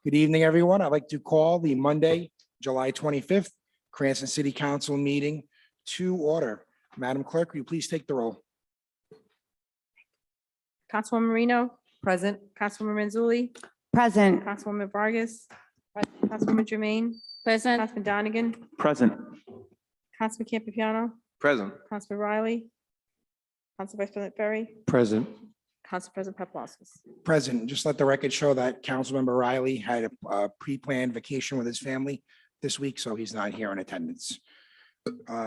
Good evening, everyone. I'd like to call the Monday, July 25th, Cranston City Council meeting to order. Madam Clerk, will you please take the roll? Councilwoman Marino, Present. Councilwoman Manzulli, Present. Councilwoman Vargas, Councilwoman Jermaine, Present. Councilman Donegan, Present. Councilman Campiano, Present. Councilman Riley, Council Vice President Ferry, Present. Council President Paplaskas. Present. Just let the record show that Councilmember Riley had a pre-planned vacation with his family this week, so he's not here in attendance.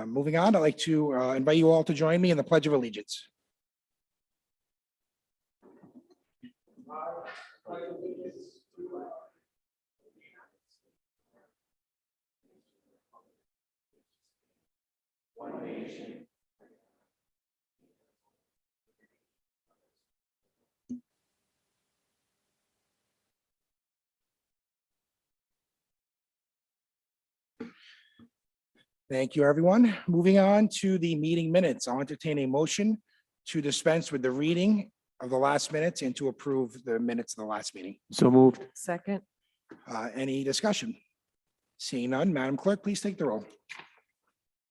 Moving on, I'd like to invite you all to join me in the Pledge of Allegiance. Thank you, everyone. Moving on to the meeting minutes. I'll entertain a motion to dispense with the reading of the last minutes and to approve the minutes of the last meeting. So moved. Second. Any discussion? Seeing none, Madam Clerk, please take the roll.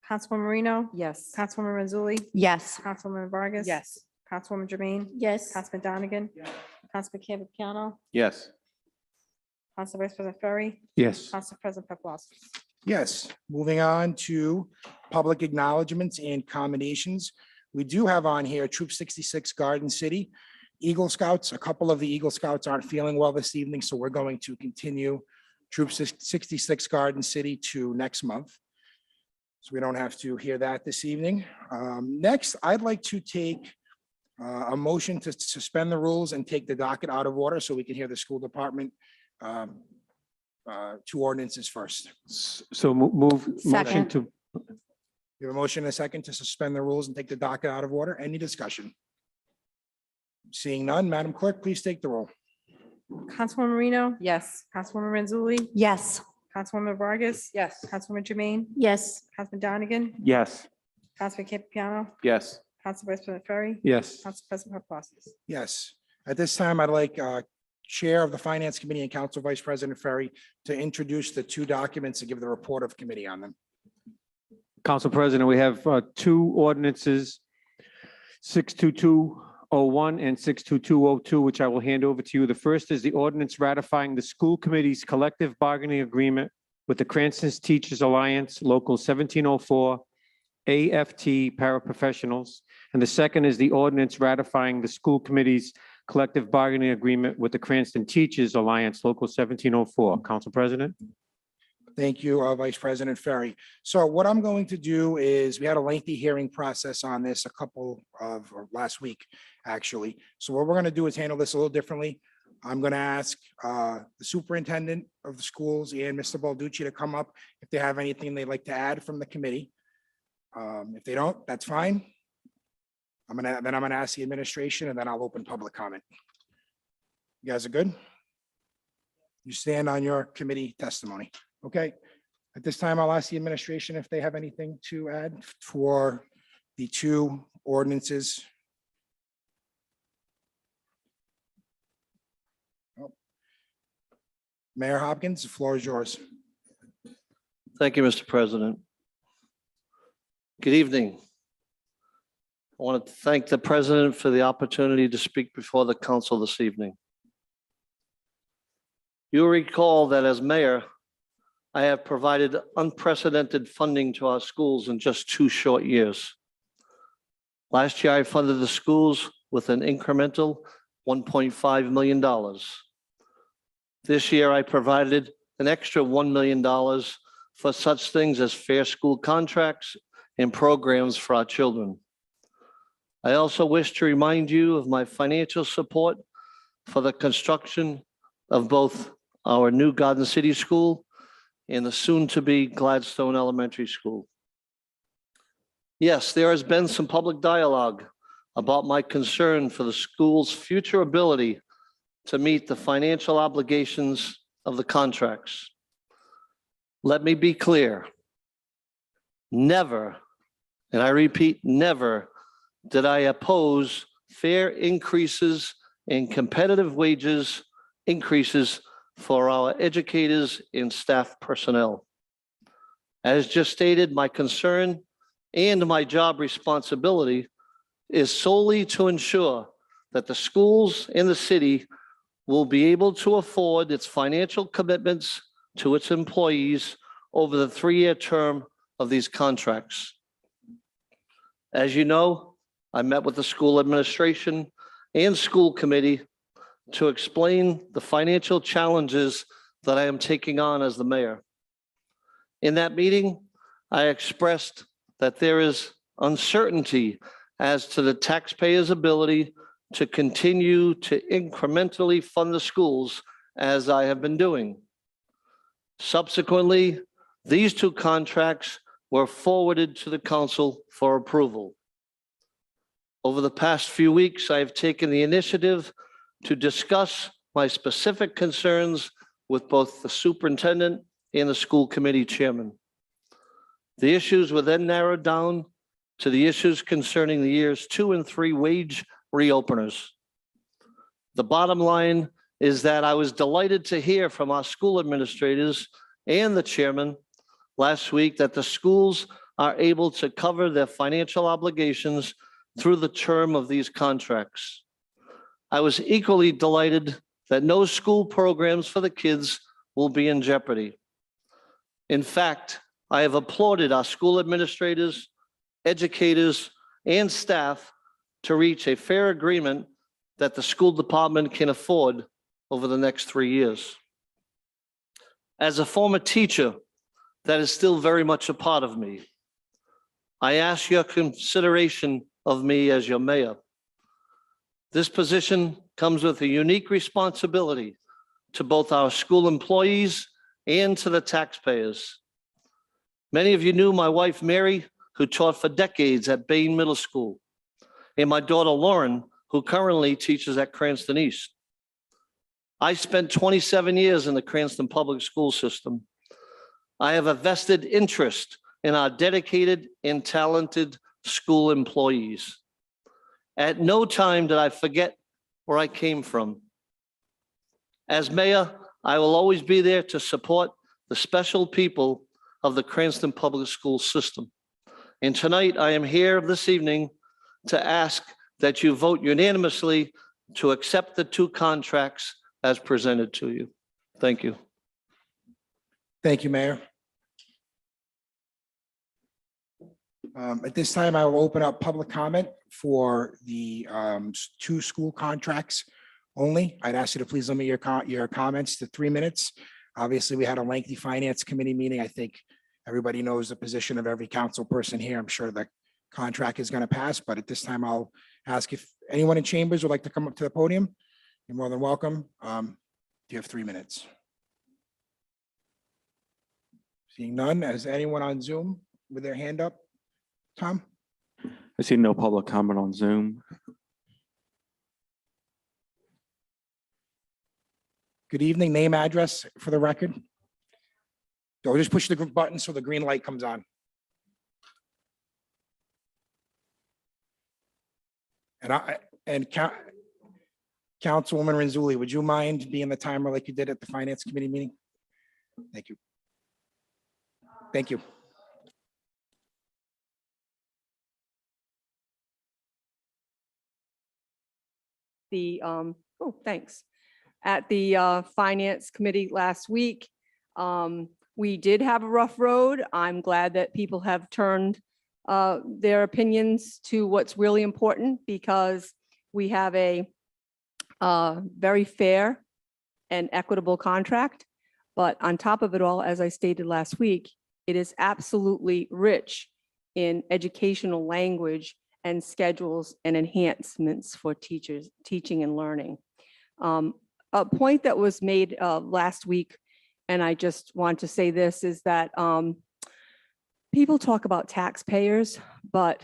Councilwoman Marino, Yes. Councilwoman Manzulli, Yes. Councilwoman Vargas. Yes. Councilwoman Jermaine, Yes. Councilman Donegan, Councilman Campiano, Yes. Council Vice President Ferry, Yes. Council President Paplaskas. Yes, moving on to public acknowledgements and commendations. We do have on here Troop 66 Garden City. Eagle Scouts, a couple of the Eagle Scouts aren't feeling well this evening, so we're going to continue Troop 66 Garden City to next month. So we don't have to hear that this evening. Next, I'd like to take a motion to suspend the rules and take the docket out of order so we can hear the school department two ordinances first. So move. Motion Second. to, We have a motion and a second to suspend the rules and take the docket out of order. Any discussion? Seeing none, Madam Clerk, please take the roll. Councilwoman Marino, Yes. Councilwoman Manzulli, Yes. Councilwoman Vargas, Yes. Councilwoman Jermaine, Yes. Councilman Donegan, yes. Councilman Campiano, Yes. Council Vice President Ferry, Yes. Council President Paplaskas. Yes. At this time, I'd like Chair of the Finance Committee and Council Vice President Ferry to introduce the two documents and give the report of committee on them. Council President, we have two ordinances, 62201 and 62202, which I will hand over to you. The first is the ordinance ratifying the school committee's collective bargaining agreement with the Cranston Teachers Alliance, Local 1704, AFT paraprofessionals. And the second is the ordinance ratifying the school committee's collective bargaining agreement with the Cranston Teachers Alliance, Local 1704. Council President? Thank you, Vice President Ferry. So what I'm going to do is, we had a lengthy hearing process on this or last week, actually. So what we're going to do is handle this a little differently. I'm going to ask the superintendent of the schools and Mr. Balducci to come up if they have anything they'd like to add from the committee. If they don't, that's fine. I'm gonna ask the administration and then I'll open public comment. You guys are good? You stand on your committee testimony. Okay. At this time, I'll ask the administration if they have anything to add for the two ordinances. Oh. Mayor Hopkins, the floor is yours. Thank you, Mr. President. Good evening. I want to thank the president for the opportunity to speak before the council this evening. You'll recall that as mayor, I have provided unprecedented funding to our schools in just 2 short years. Last year, I funded the schools with an incremental $1.5 million. This year, I provided an extra $1 million for such things as fair school contracts and programs for our children. I also wish to remind you of my financial support for the construction of both our new Garden City School and the soon-to-be Gladstone Elementary School. Yes, there has been some public dialogue about my concern for the school's future ability to meet the financial obligations of the contracts. Let me be clear. Never, and I repeat, never did I oppose fair increases in competitive wages increases for our educators and staff personnel. As just stated, my concern and my job responsibility is solely to ensure that the schools in the city will be able to afford its financial commitments to its employees over the 3-year term of these contracts. As you know, I met with the school administration and school committee to explain the financial challenges that I am taking on as the mayor. In that meeting, I expressed that there is uncertainty as to the taxpayers' ability to continue to incrementally fund the schools as I have been doing. Subsequently, these 2 contracts were forwarded to the council for approval. Over the past few weeks, I have taken the initiative to discuss my specific concerns with both the superintendent and the school committee chairman. The issues were then narrowed down to the issues concerning the years 2 and 3 wage reopeners. The bottom line is that I was delighted to hear from our school administrators and the chairman last week that the schools are able to cover their financial obligations through the term of these contracts. I was equally delighted that no school programs for the kids will be in jeopardy. In fact, I have applauded our school administrators, educators, and staff to reach a fair agreement that the school department can afford over the next 3 years. As a former teacher, that is still very much a part of me. I ask your consideration of me as your mayor. This position comes with a unique responsibility to both our school employees and to the taxpayers. Many of you knew my wife, Mary, who taught for decades at Bain Middle School, and my daughter, Lauren, who currently teaches at Cranston East. I spent 27 years in the Cranston public school system. I have a vested interest in our dedicated and talented school employees. At no time did I forget where I came from. As mayor, I will always be there to support the special people of the Cranston public school system. And tonight, I am here this evening to ask that you vote unanimously to accept the 2 contracts as presented to you. Thank you. Thank you, Mayor. At this time, I will open up public comment for the 2 school contracts only. I'd ask you to please limit your comments to 3 minutes. Obviously, we had a lengthy finance committee meeting. I think everybody knows the position of every council person here. I'm sure the contract is going to pass, but at this time, I'll ask if anyone in chambers would like to come up to the podium. You're more than welcome. You have 3 minutes. Seeing none, is anyone on Zoom with their hand up? Tom? I see no public comment on Zoom. Good evening, name, address for the record. Or just push the button so the green light comes on. Councilwoman Renzulli, would you mind being the timer like you did at the Finance Committee meeting? Thank you. Thank you. Thanks. At the Finance Committee last week, we did have a rough road. I'm glad that people have turned their opinions to what's really important, because we have a very fair and equitable contract. But on top of it all, as I stated last week, it is absolutely rich in educational language and schedules and enhancements for teachers, teaching and learning. A point that was made last week, and I just want to say this, is that people talk about taxpayers, but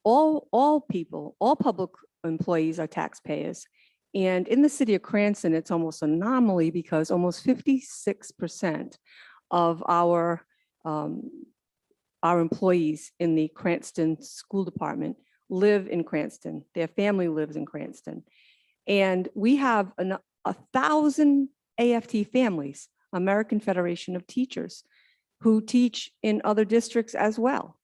all people, all public employees are taxpayers. And in the city of Cranston, it's almost an anomaly, because almost 56% of our employees in the Cranston School Department live in Cranston. Their family lives in Cranston. And we have 1,000 AFT Families, American Federation of Teachers, who teach in other districts as well.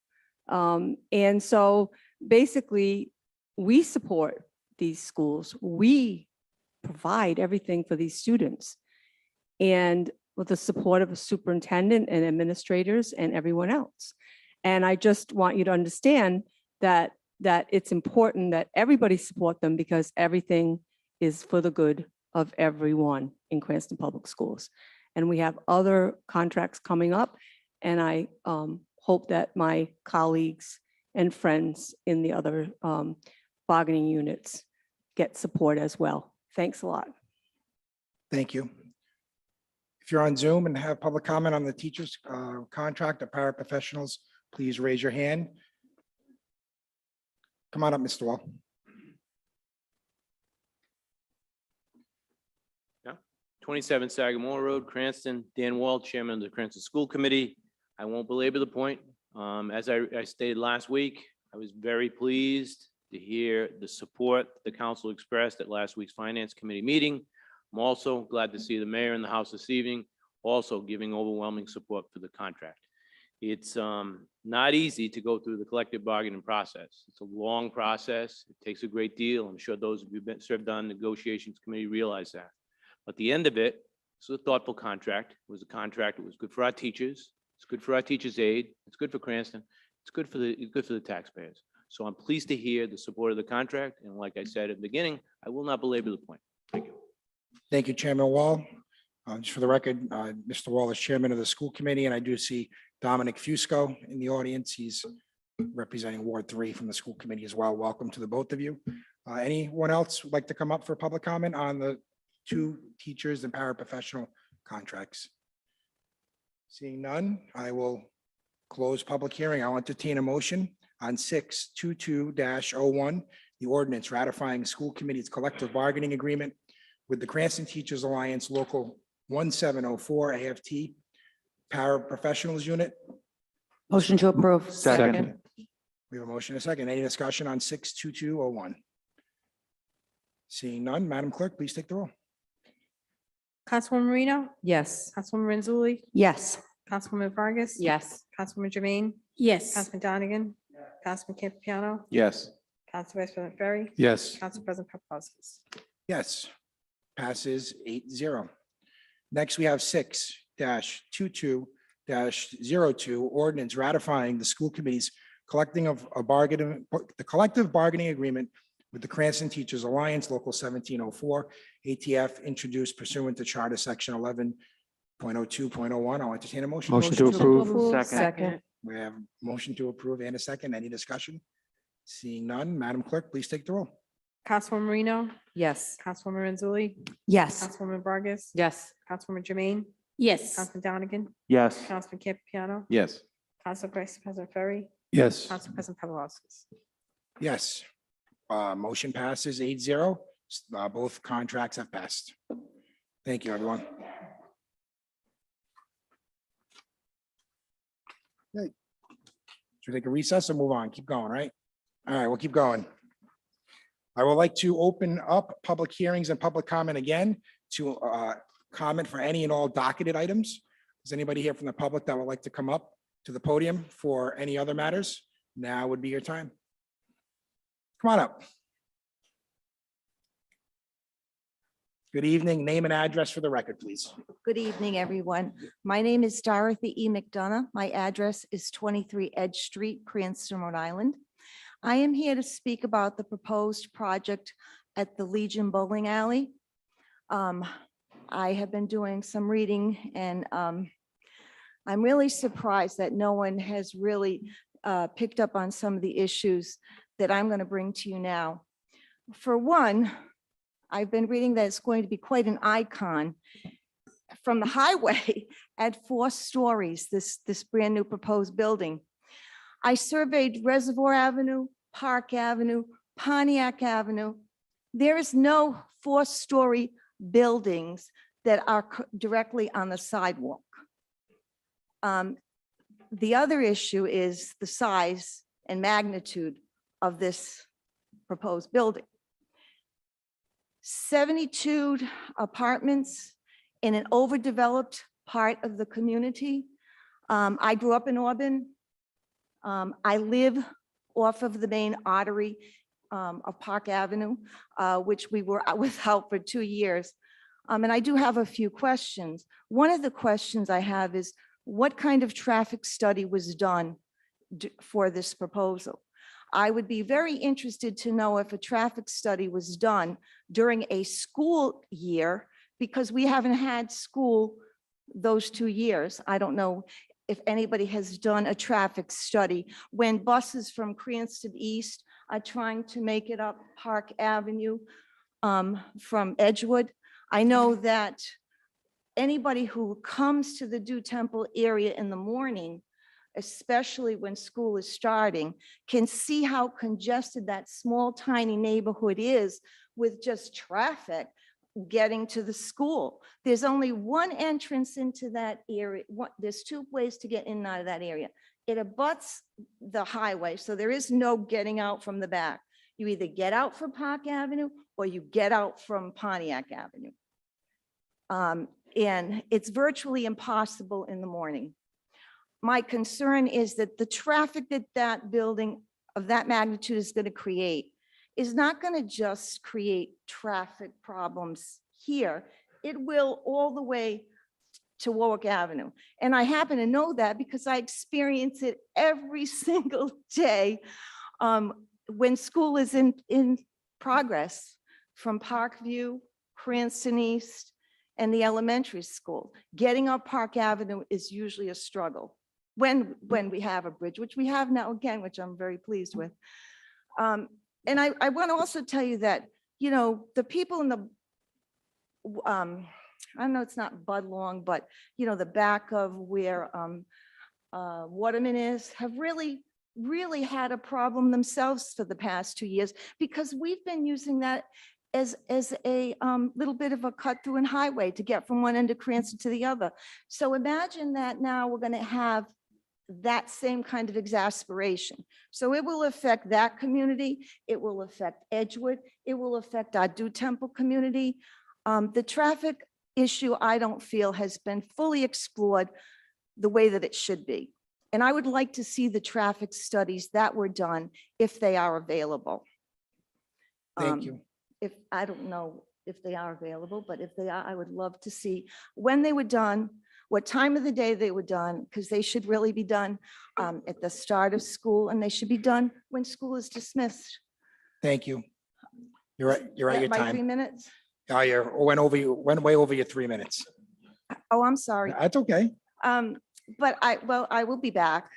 And so basically, we support these schools. We provide everything for these students. And with the support of a superintendent and administrators and everyone else. And I just want you to understand that it's important that everybody support them because everything is for the good of everyone in Cranston Public Schools. And we have other contracts coming up, and I hope that my colleagues and friends in the other bargaining units get support as well. Thanks a lot. Thank you. If you're on Zoom and have public comment on the teacher's contract or paraprofessionals, please raise your hand. Come on up, Mr. Wall. Yeah, 27 Sagamore Road, Cranston. Dan Wall, Chairman of the Cranston School Committee. I won't belabor the point. As I stated last week, I was very pleased to hear the support the council expressed at last week's Finance Committee meeting. I'm also glad to see the mayor in the house this evening, also giving overwhelming support for the contract. It's not easy to go through the collective bargaining process. It's a long process. It takes a great deal. I'm sure those of you who've served on the negotiations committee realize that. But at the end of it, this was a thoughtful contract. It was a contract that was good for our teachers. It's good for our teachers' aid. It's good for Cranston. It's good for the taxpayers. So I'm pleased to hear the support of the contract. And like I said at the beginning, I will not belabor the point. Thank you. Thank you, Chairman Wall. Just for the record, Mr. Wall is chairman of the school committee, and I do see Dominic Fusco in the audience. He's representing Ward 3 from the school committee as well. Welcome to the both of you. Anyone else would like to come up for public comment on the two teachers and paraprofessional contracts? Seeing none, I will close public hearing. I'll entertain a motion on 622-01, the ordinance ratifying school committee's collective bargaining agreement with the Cranston Teachers Alliance Local 1704 AFT Paraprofessionals Unit. Motion to approve. Second. We have a motion and a second. Any discussion on 622-01? Seeing none, Madam Clerk, please take the roll. Councilwoman Marino, Yes. Councilwoman Rizuli, Yes. Councilwoman Vargas. Yes. Councilwoman Jermaine, Yes. Councilman Donegan, Councilman Campiano, Yes. Council Vice President Ferry, Yes. Council President Paplaskas. Yes, passes 8-0. Next, we have 6-22-02, ordinance ratifying the school committee's the collective bargaining agreement with the Cranston Teachers Alliance Local 1704 ATF, introduced pursuant to Charter Section 11.02.01. I'll entertain a motion. Motion to approve. Second. We have a motion to approve and a second. Any discussion? Seeing none, Madam Clerk, please take the roll. Councilwoman Marino, Yes. Councilwoman Rizuli, Yes. Councilwoman Vargas. Yes. Councilwoman Jermaine, Yes. Councilman Donegan, Yes. Councilman Campiano, Yes. Council Vice President Ferry, Yes. Council President Paplaskas. Yes. Motion passes 8-0. Both contracts have passed. Thank you, everyone. Okay. Should we take a recess or move on? Keep going, right? All right, we'll keep going. I would like to open up public hearings and public comment again to comment for any and all docketed items. Is anybody here from the public that would like to come up to the podium for any other matters? Now would be your time. Come on up. Good evening. Name and address for the record, please. Good evening, everyone. My name is Dorothy E. McDonough. My address is 23 Edge Street, Cranston, Rhode Island. I am here to speak about the proposed project at the Legion Bowling Alley. I have been doing some reading, and I'm really surprised that no one has really picked up on some of the issues that I'm going to bring to you now. For one, I've been reading that it's going to be quite an icon from the highway at 4 stories, this brand new proposed building. I surveyed Reservoir Avenue, Park Avenue, Pontiac Avenue. There is no 4-story buildings that are directly on the sidewalk. The other issue is the size and magnitude of this proposed building. 72 apartments in an overdeveloped part of the community. I grew up in Auburn. I live off of the main artery of Park Avenue, which we were without for 2 years. And I do have a few questions. One of the questions I have is, what kind of traffic study was done for this proposal? I would be very interested to know if a traffic study was done during a school year, because we haven't had school those 2 years. I don't know if anybody has done a traffic study when buses from Cranston East are trying to make it up Park Avenue from Edgewood. I know that anybody who comes to the Dew Temple area in the morning, especially when school is starting, can see how congested that small, tiny neighborhood is with just traffic getting to the school. There's only one entrance into that area. There's 2 ways to get in and out of that area. It abuts the highway, so there is no getting out from the back. You either get out from Park Avenue or you get out from Pontiac Avenue. And it's virtually impossible in the morning. My concern is that the traffic that that building of that magnitude is going to create is not going to just create traffic problems here. It will all the way to Warwick Avenue. And I happen to know that because I experience it every single day when school is in progress from Parkview, Cranston East, and the elementary school. Getting up Park Avenue is usually a struggle when we have a bridge, which we have now again, which I'm very pleased with. And I want to also tell you that, you know, the people in the, I know it's not Budlong, but, you know, the back of where Waterman is, have really had a problem themselves for the past 2 years, because we've been using that as a little bit of a cut through and highway to get from one end of Cranston to the other. So imagine that now we're going to have that same kind of exasperation. So it will affect that community. It will affect Edgewood. It will affect our Dew Temple community. The traffic issue, I don't feel, has been fully explored the way that it should be. And I would like to see the traffic studies that were done if they are available. Thank you. If, I don't know if they are available, but if they are, I would love to see when they were done, what time of the day they were done, because they should really be done at the start of school, and they should be done when school is dismissed. Thank you. You're at your My 3 time. minutes? Oh, you went way over your 3 minutes. Oh, I'm sorry. That's okay. But I will be back.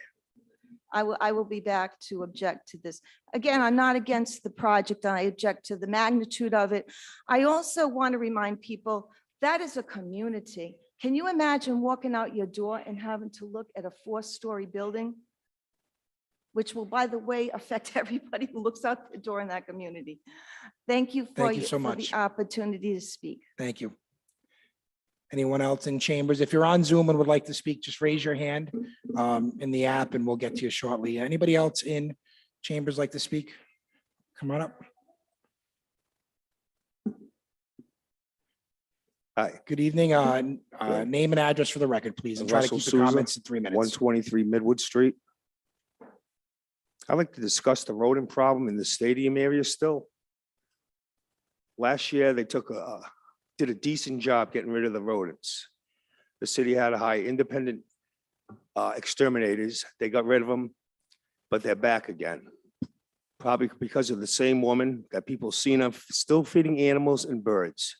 I will be back to object to this. Again, I'm not against the project. I object to the magnitude of it. I also want to remind people that is a community. Can you imagine walking out your door and having to look at a 4-story building? Which will, by the way, affect everybody who looks out the door in that community. Thank you for Thank you so for much. the opportunity to speak. Thank you. Anyone else in chambers? If you're on Zoom and would like to speak, just raise your hand in the app and we'll get to you shortly. Anybody else in chambers like to speak? Come on up. Hi, Good evening. Name and address for the record, please, and try to Russell keep the Souza, comments in 3 minutes. 123 Midwood Street. I'd like to discuss the rodent problem in the stadium area still. Last year, they did a decent job getting rid of the rodents. The city had to hire independent exterminators. They got rid of them, but they're back again. Probably because of the same woman that people seen of still feeding animals and birds.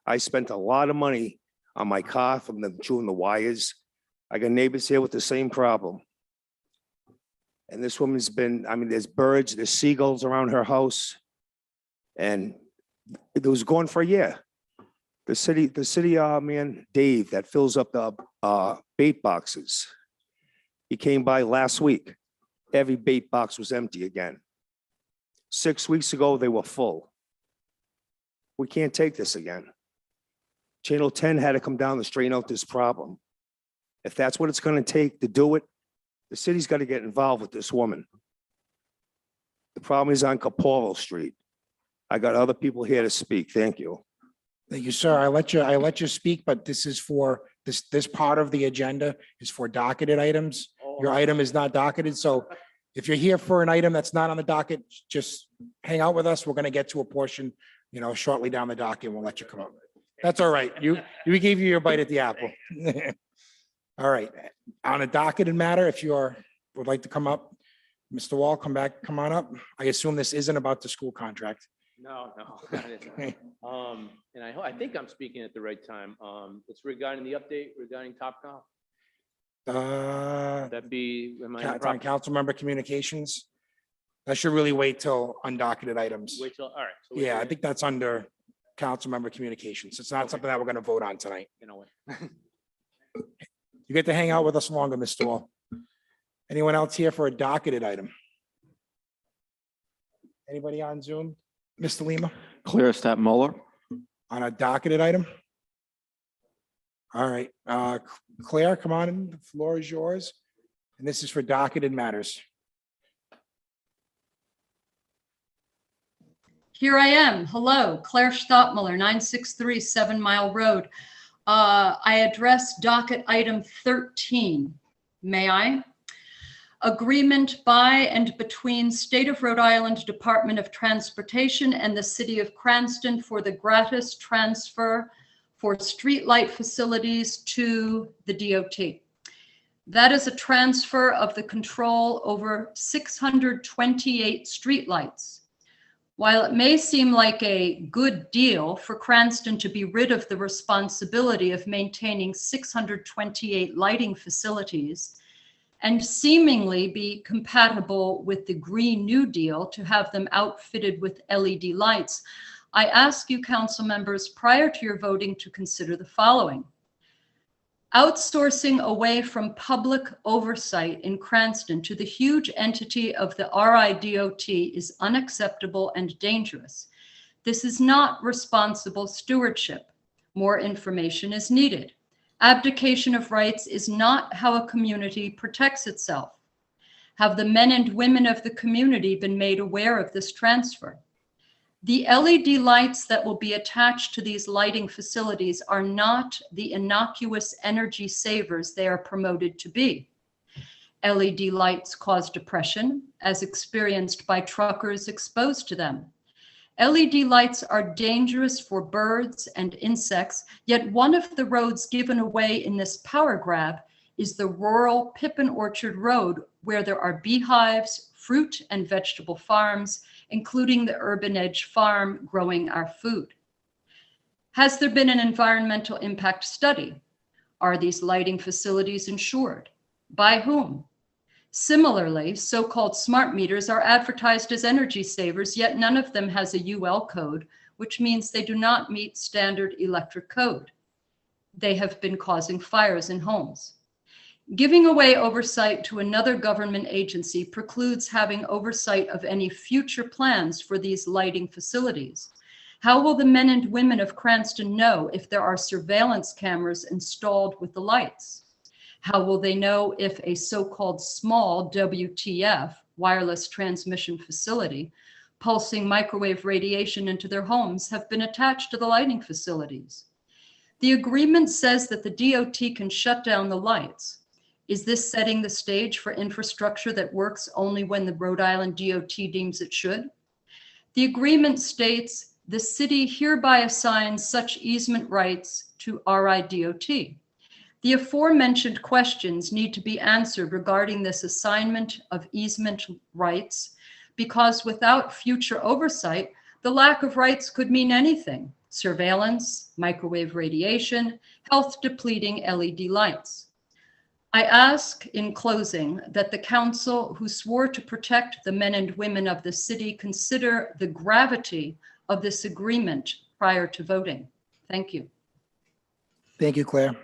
I spent a lot of money on my car from them chewing the wires. I got neighbors here with the same problem. And this woman's been, I mean, there's birds, there's seagulls around her house. And it was going for a year. The city man, Dave, that fills up the bait boxes. He came by last week. Every bait box was empty again. 6 weeks ago, they were full. We can't take this again. Channel 10 had to come down to straighten out this problem. If that's what it's going to take to do it, the city's got to get involved with this woman. The problem is on Kaporal Street. I got other people here to speak. Thank you. Thank you, sir. I let you speak, but this is for, this part of the agenda is for docketed items. Your item is not docketed, so if you're here for an item that's not on the docket, just hang out with us. We're gonna get to a portion, shortly down the docket. We'll let you come up. That's all right. We gave you your bite at the apple. All right. On a docketed matter, if would like to come up, Mr. Wall, come on up. I assume this isn't about the school contract. No. And I think I'm speaking at the right time. It's regarding the update regarding Topgolf. That be, am I? It's on council member communications. That should really wait till undocketed items. Wait till, all right. So wait Yeah, I till- think that's under council member communications. It's not something that we're going to vote on tonight. You know what? You get to hang out with us longer, Mr. Wall. Anyone else here for a docketed item? Anybody on Zoom? Mr. Lima, Claire Stat Muller. on a docketed item? All right, Claire, come on in. The floor is yours. And this is for docketed matters. Here I am. Hello, Claire Stottmuller, 963 7 Mile Road. I address docket item 13. May I? Agreement by and between State of Rhode Island Department of Transportation and the City of Cranston for the gratis transfer for streetlight facilities to the DOT. That is a transfer of the control over 628 streetlights. While it may seem like a good deal for Cranston to be rid of the responsibility of maintaining 628 lighting facilities and seemingly be compatible with the Green New Deal to have them outfitted with LED lights, I ask you, council members, prior to your voting, to consider the following. Outsourcing away from public oversight in Cranston to the huge entity of the RIDOT is unacceptable and dangerous. This is not responsible stewardship. More information is needed. Abdication of rights is not how a community protects itself. Have the men and women of the community been made aware of this transfer? The LED lights that will be attached to these lighting facilities are not the innocuous energy savers they are promoted to be. LED lights cause depression, as experienced by truckers exposed to them. LED lights are dangerous for birds and insects, yet one of the roads given away in this power grab is the rural Pippin Orchard Road, where there are beehives, fruit and vegetable farms, including the Urban Edge Farm growing our food. Has there been an environmental impact study? Are these lighting facilities insured? By whom? Similarly, so-called smart meters are advertised as energy savers, yet none of them has a UL code, which means they do not meet standard electric code. They have been causing fires in homes. Giving away oversight to another government agency precludes having oversight of any future plans for these lighting facilities. How will the men and women of Cranston know if there are surveillance cameras installed with the lights? How will they know if a so-called small WTF, wireless transmission facility, pulsing microwave radiation into their homes have been attached to the lighting facilities? The agreement says that the DOT can shut down the lights. Is this setting the stage for infrastructure that works only when the Rhode Island DOT deems it should? The agreement states the city hereby assigns such easement rights to RIDOT. The aforementioned questions need to be answered regarding this assignment of easement rights, because without future oversight, the lack of rights could mean anything: surveillance, microwave radiation, health depleting LED lights. I ask in closing that the council who swore to protect the men and women of the city consider the gravity of this agreement prior to voting. Thank you. Thank you, Claire.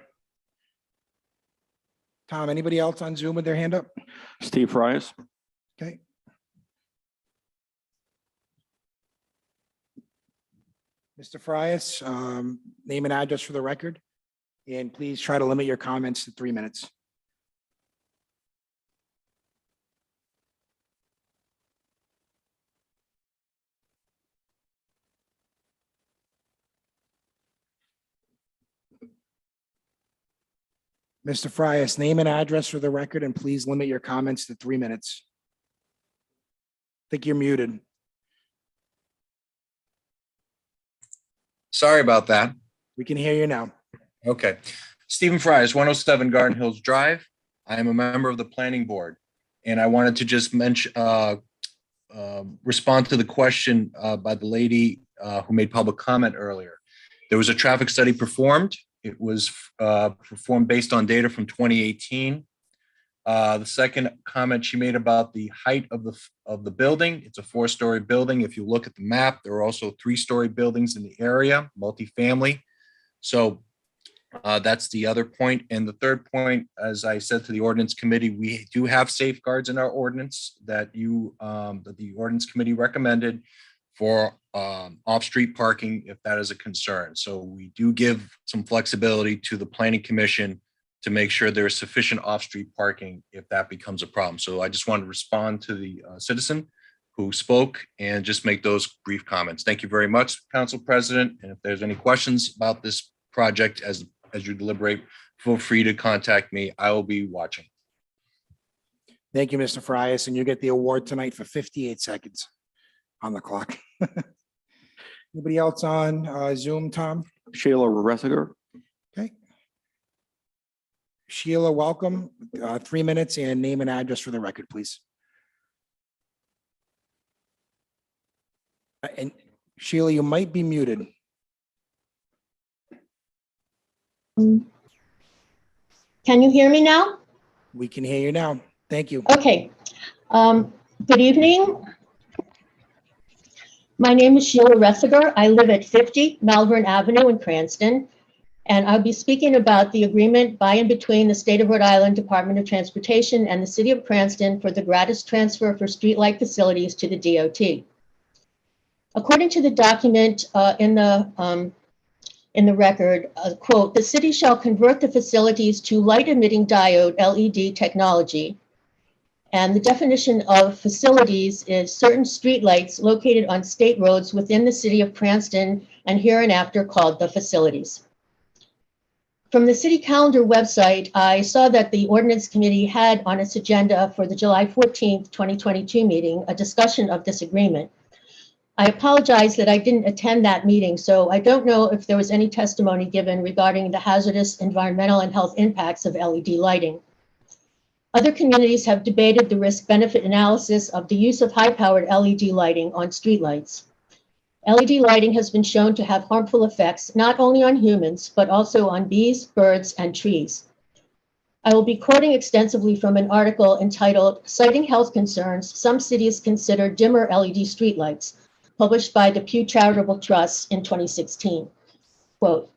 Tom, anybody else on Zoom with their hand up? Steve Frias. Okay. Mr. Frias, name and address for the record, and please try to limit your comments to 3 minutes. Mr. Frias, name and address for the record, and please limit your comments to 3 minutes. I think you're muted. Sorry about that. We can hear you now. Okay. Stephen Fries, 107 Garden Hills Drive. I am a member of the planning board, and I wanted to just mention, respond to the question by the lady who made public comment earlier. There was a traffic study performed. It was performed based on data from 2018. The second comment she made about the height of the building, it's a 4-story building. If you look at the map, there are also 3-story buildings in the area, multifamily. So that's the other point. And the third point, as I said to the ordinance committee, we do have safeguards in our ordinance that the ordinance committee recommended for off-street parking if that is a concern. So we do give some flexibility to the planning commission to make sure there is sufficient off-street parking if that becomes a problem. So I just wanted to respond to the citizen who spoke and just make those brief comments. Thank you very much, Council President. And if there's any questions about this project as you deliberate, feel free to contact me. I will be watching. Thank you, Mr. Frias, and you get the award tonight for 58 seconds on the clock. Anybody else on Zoom, Tom? Sheila Resiger. Okay. Sheila, welcome. 3 minutes and name and address for the record, please. And Sheila, you might be muted. Can you hear me now? We can hear you now. Thank you. Okay. Good evening. My name is Sheila Resiger. I live at 50 Malvern Avenue in Cranston, and I'll be speaking about the agreement by and between the State of Rhode Island Department of Transportation and the City of Cranston for the gratis transfer for streetlight facilities to the DOT. According to the document in the record, quote, "The city shall convert the facilities to light-emitting diode LED technology." And the definition of facilities is certain streetlights located on state roads within the city of Pranston and hereinafter called the facilities. From the city calendar website, I saw that the Ordinance Committee had on its agenda for the July 14th, 2022 meeting, a discussion of this agreement. I apologize that I didn't attend that meeting, so I don't know if there was any testimony given regarding the hazardous environmental and health impacts of LED lighting. Other communities have debated the risk-benefit analysis of the use of high-powered LED lighting on streetlights. LED lighting has been shown to have harmful effects not only on humans, but also on bees, birds, and trees. I will be quoting extensively from an article entitled "Citing Health Concerns, Some Cities Consider Dimmer LED Streetlights," published by the Pew Charitable Trust in 2016. Quote,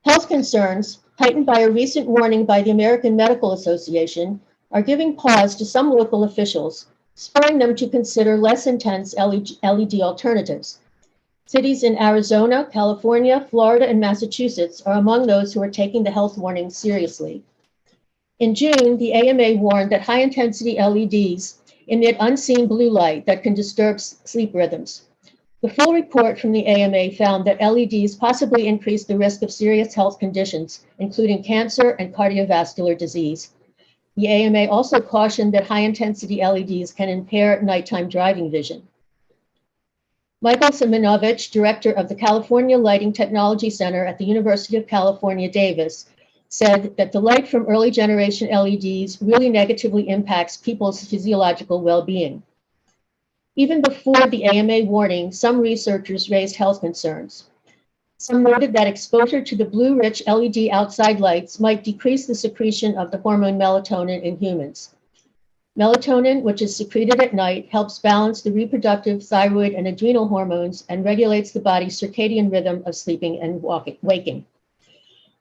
"Health concerns, heightened by a recent warning by the American Medical Association, are giving pause to some local officials, spurring them to consider less intense LED alternatives. Cities in Arizona, California, Florida, and Massachusetts are among those who are taking the health warnings seriously. In June, the AMA warned that high-intensity LEDs emit unseen blue light that can disturb sleep rhythms. The full report from the AMA found that LEDs possibly increase the risk of serious health conditions, including cancer and cardiovascular disease. The AMA also cautioned that high-intensity LEDs can impair nighttime driving vision. Michael Simonovich, director of the California Lighting Technology Center at the University of California, Davis, said that the light from early generation LEDs really negatively impacts people's physiological well-being. Even before the AMA warning, some researchers raised health concerns. Some noted that exposure to the blue-rich LED outside lights might decrease the secretion of the hormone melatonin in humans. Melatonin, which is secreted at night, helps balance the reproductive, thyroid, and adrenal hormones and regulates the body's circadian rhythm of sleeping and waking.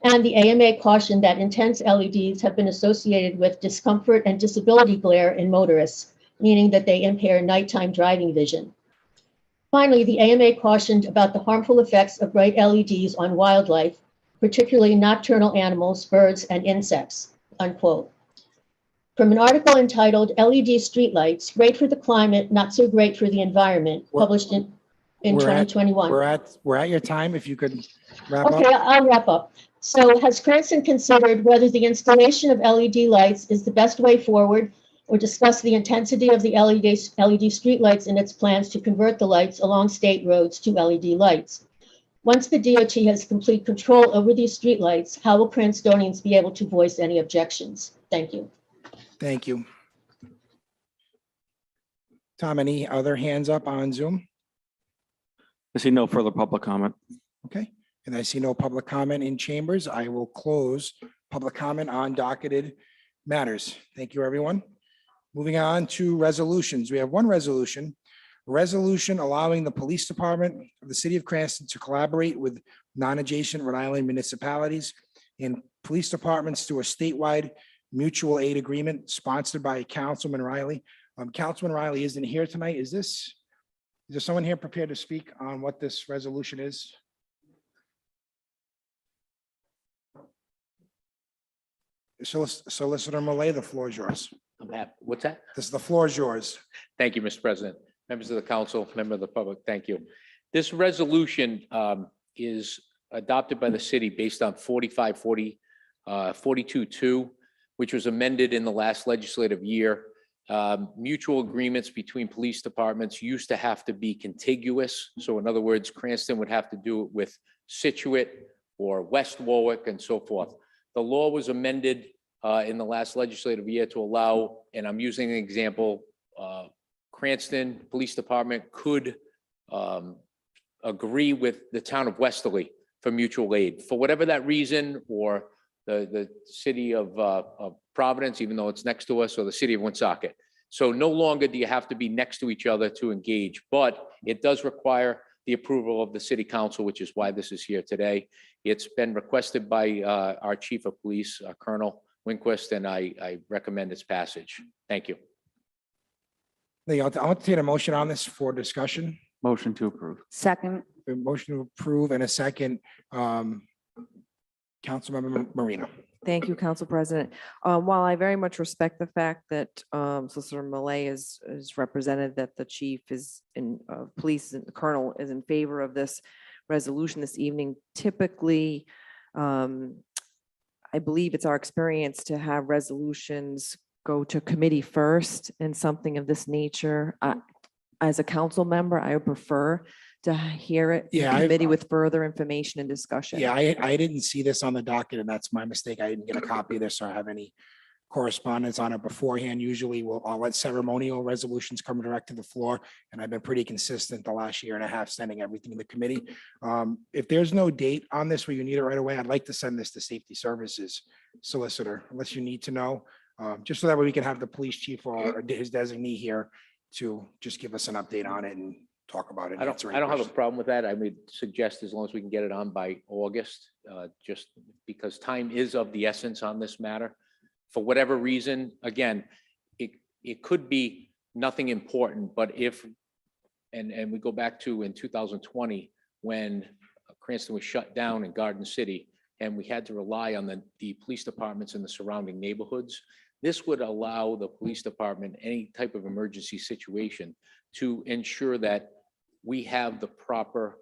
And the AMA cautioned that intense LEDs have been associated with discomfort and disability glare in motorists, meaning that they impair nighttime driving vision. Finally, the AMA cautioned about the harmful effects of bright LEDs on wildlife, particularly nocturnal animals, birds, and insects," unquote. From an article entitled "LED Streetlights, Great for the Climate, Not So Great for the Environment," published in in We're at- 2021. We're at your time. If you could wrap Okay, up. I'll wrap up. So has Cranston considered whether the installation of LED lights is the best way forward, or discuss the intensity of the LED streetlights in its plans to convert the lights along state roads to LED lights? Once the DOT has complete control over these streetlights, how will Cranstonians be able to voice any objections? Thank you. Thank you. Tom, any other hands up on Zoom? I see no further public comment. Okay, and I see no public comment in chambers. I will close public comment on docketed matters. Thank you, everyone. Moving on to resolutions. We have one resolution, a resolution allowing the police department of the city of Cranston to collaborate with non-adjacent Rhode Island municipalities and police departments through a statewide mutual aid agreement sponsored by Councilman Riley. Councilman Riley isn't here tonight. Is there someone here prepared to speak on what this resolution is? Solicitor Malay, the floor is yours. I'm happy. What's that? The floor is yours. Thank you, Mr. President. Members of the council, member of the public, thank you. This resolution is adopted by the city based on 42-2, which was amended in the last legislative year. Mutual agreements between police departments used to have to be contiguous. So in other words, Cranston would have to do it with Situate or West Warwick and so forth. The law was amended in the last legislative year to allow, and I'm using an example, Cranston Police Department could agree with the town of Westerly for mutual aid for whatever that reason, or the city of Providence, even though it's next to us, or the city of Woonsocket. So no longer do you have to be next to each other to engage, but it does require the approval of the city council, which is why this is here today. It's been requested by our chief of police, Colonel Winquist, and I recommend its passage. Thank you. I'll entertain a motion on this for discussion. Motion to approve. Second. A motion to approve and a second. Councilmember Marino. Thank you, Council President. While I very much respect the fact that Solicitor Malay is represented, that the chief is in police and the colonel is in favor of this resolution this evening, typically, I believe it's our experience to have resolutions go to committee first in something of this nature. As a council member, I would prefer to hear it in committee with further information and discussion. Yeah, I didn't see this on the docket, and that's my mistake. I didn't get a copy of this or have any correspondence on it beforehand. Usually I'll let ceremonial resolutions come direct to the floor, and I've been pretty consistent the last year and a half sending everything to the committee. If there's no date on this where you need it right away, I'd like to send this to Safety Services Solicitor, unless you need to know, just so that way we can have the police chief or his designee here to just give us an update on it and talk about it. I don't have a problem with that. I would suggest as long as we can get it on by August, just because time is of the essence on this matter. For whatever reason, again, it could be nothing important, but if, and we go back to in 2020, when Cranston was shut down in Garden City, and we had to rely on the police departments in the surrounding neighborhoods, this would allow the police department, any type of emergency situation, to ensure that we have the proper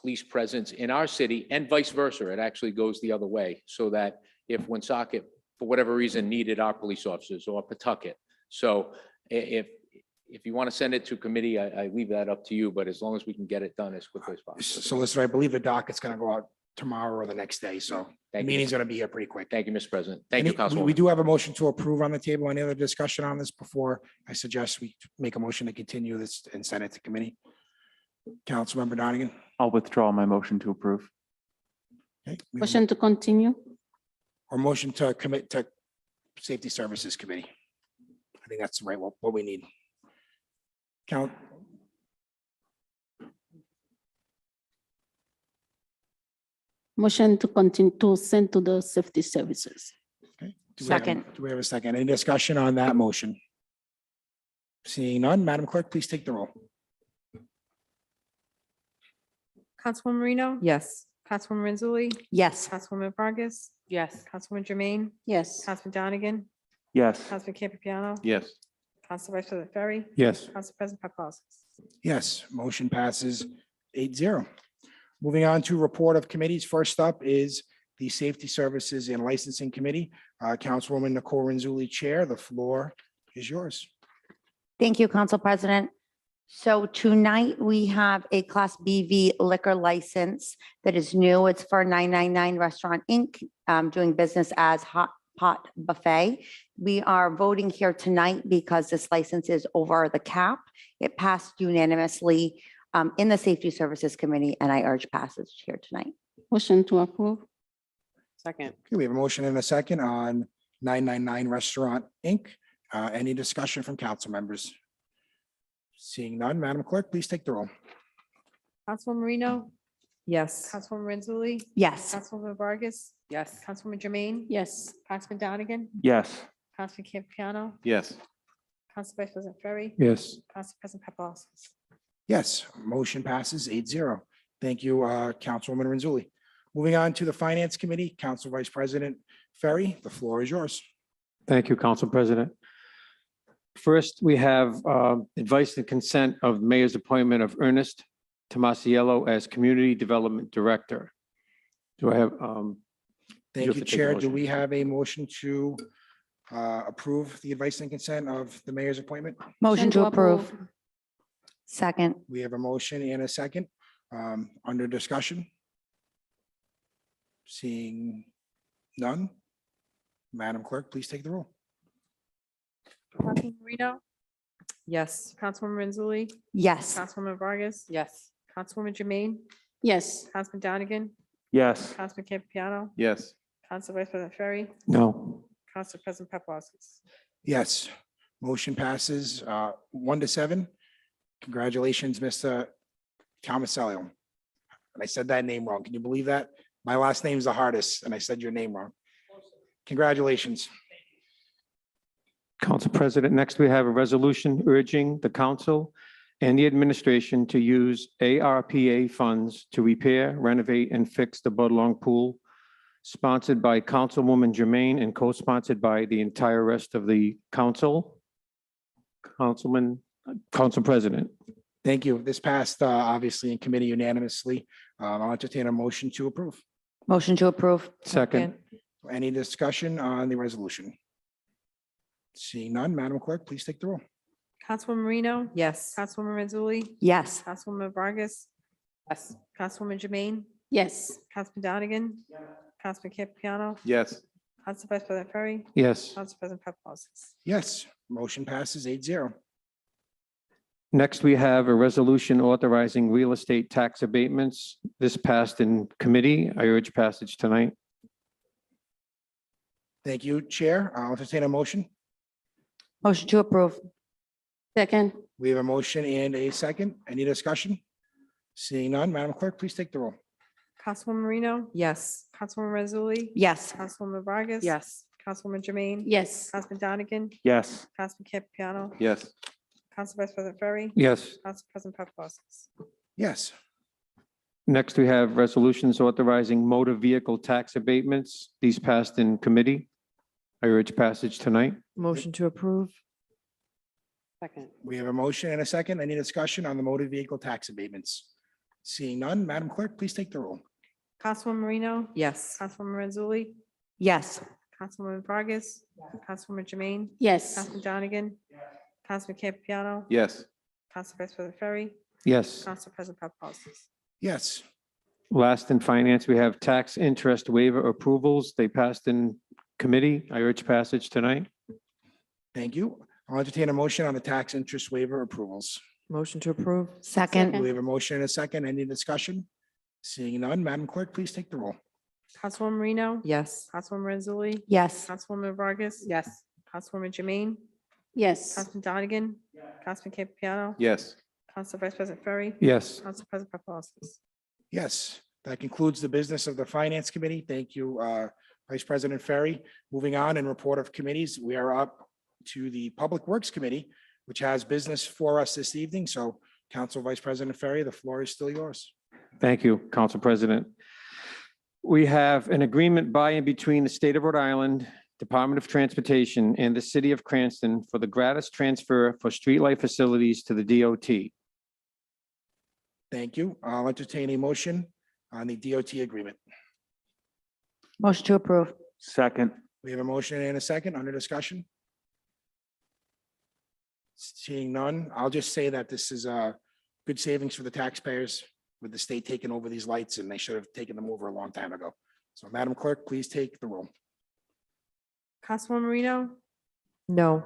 police presence in our city, and vice versa. It actually goes the other way, so that if Woonsocket, for whatever reason, needed our police officers, or Pawtucket. So if you want to send it to committee, I leave that up to you, but as long as we can get it done as quickly as possible. Solicitor, I believe the docket's going to go out tomorrow or the next day, so the Thank you. meeting's going to be here pretty quick. Thank you, Mr. President. Thank you, We Councilwoman. do have a motion to approve on the table. Any other discussion on this before I suggest we make a motion to continue this and send it to committee? Councilmember Donegan. I'll withdraw my motion to approve. Okay. Motion to continue. Or motion to commit to Safety Services Committee. I think that's right, what we need. Motion to continue to send to the safety services. Okay. Second. Do we have a second? Any discussion on that motion? Seeing none, Madam Clerk, please take the roll. Councilwoman Marino? Yes. Councilwoman Renzulli? Yes. Councilwoman Vargas? Yes. Councilwoman Jermaine? Yes. Councilman Donegan? Yes. Councilman Campiano? Yes. Council Vice President Ferry? Yes. Council President Paplaskas? Yes, motion passes 8-0. Moving on to report of committees. First up is the Safety Services and Licensing Committee. Councilwoman Nicole Renzulli, Chair. The floor is yours. Thank you, Council President. So tonight we have a Class BV liquor license that is new. It's for 999 Restaurant Inc., doing business as Hot Pot Buffet. We are voting here tonight because this license is over the cap. It passed unanimously in the Safety Services Committee, and I urge passage here tonight. Motion to approve. Second. Okay, we have a motion and a second on 999 Restaurant Inc. Any discussion from council members? Seeing none, Madam Clerk, please take the roll. Councilwoman Marino, Yes. Councilwoman Renzulli, Yes. Councilwoman Vargas, Yes. Councilwoman Jermaine, Yes. Councilman Donegan, Yes. Councilman Campiano, Yes. Council Vice President Ferry, Yes. Council President Paplaskas. Yes, motion passes 8-0. Thank you, Councilwoman Renzulli. Moving on to the Finance Committee, Council Vice President Ferry, the floor is yours. Thank you, Council President. First, we have advice and consent of the mayor's appointment of Ernest Tomasiello as Community Development Director. Do I have? Thank have you, to take a Chair. Do motion. we have a motion to approve the advice and consent of the mayor's appointment? Motion to approve. Second. We have a motion and a second under discussion. Seeing none. Madam Clerk, please take the roll. Councilwoman Marino, Yes. Councilwoman Renzulli, Yes. Councilwoman Vargas, Yes. Councilwoman Jermaine, Yes. Councilman Donegan, Yes. Councilman Campiano, Yes. Council Vice President Ferry, No. Council President Paplaskas. Yes, motion passes 1-7. Congratulations, Mr. Tomasello. And I said that name wrong. Can you believe that? My last name's the hardest, and I said your name wrong. Congratulations. Council President, next we have a resolution urging the council and the administration to use ARPA funds to repair, renovate, and fix the Budlong Pool, sponsored by Councilwoman Jermaine and co-sponsored by the entire rest of the council. Council President. Thank you. This passed obviously in committee unanimously. I'll entertain a motion to approve. Motion to approve. Second. Any discussion on the resolution? Seeing none, Madam Clerk, please take the roll. Councilwoman Marino, Yes. Councilwoman Renzulli, Yes. Councilwoman Vargas, Yes. Councilwoman Jermaine, Yes. Councilman Donegan, Councilman Campiano, Yes. Council Vice President Ferry, Yes. Council President Paplaskas. Yes, motion passes 8-0. Next, we have a resolution authorizing real estate tax abatements. This passed in committee. I urge passage tonight. Thank you, Chair. I'll entertain a motion. Motion to approve. Second. We have a motion and a second. Any discussion? Seeing none, Madam Clerk, please take the roll. Councilwoman Marino, Yes. Councilwoman Renzulli, Yes. Councilwoman Vargas. Yes. Councilwoman Jermaine. Yes. Councilman Donegan, Yes. Councilman Campiano, Yes. Council Vice President Ferry, Yes. Council President Paplaskas. Yes, Next, we have resolutions authorizing motor vehicle tax abatements. These passed in committee. I urge passage tonight. Motion to approve. Second. we have a motion and a second. Any discussion on the motor vehicle tax abatements? Seeing none, Madam Clerk, please take the roll. Councilwoman Marino, Yes. Councilwoman Renzulli, Yes. Councilwoman Vargas, Councilwoman Jermaine, Yes. Councilman Donegan, Councilman Campiano, Yes. Council Vice President Ferry, Yes. Council President Paplaskas. Yes, Last in finance, we have tax interest waiver approvals. They passed in committee. I urge passage tonight. thank you. I'll entertain a motion on the tax interest waiver approvals. Motion to approve. Second. We have a motion and a second. Any discussion? Seeing none, Madam Clerk, please take the roll. Councilwoman Marino, Yes. Councilwoman Renzulli, Yes. Councilwoman Vargas. Yes. Councilwoman Jermaine, Yes. Councilman Donegan, Councilman Campiano, Yes. Council Vice President Ferry, Yes. Council President Paplaskas. Yes, that concludes the business of the Finance Committee. Thank you, Vice President Ferry. Moving on in report of committees, we are up to the Public Works Committee, which has business for us this evening. So Council Vice President Ferry, the floor is still yours. Thank you, Council President. We have an agreement by and between the State of Rhode Island, Department of Transportation, and the City of Cranston for the gratis transfer for streetlight facilities to the DOT. Thank you. I'll entertain a motion on the DOT agreement. Motion to approve. Second. We have a motion and a second under discussion. Seeing none, I'll just say that this is good savings for the taxpayers with the state taking over these lights, and they should have taken them over a long time ago. So Madam Clerk, please take the roll. Councilwoman Marino, No.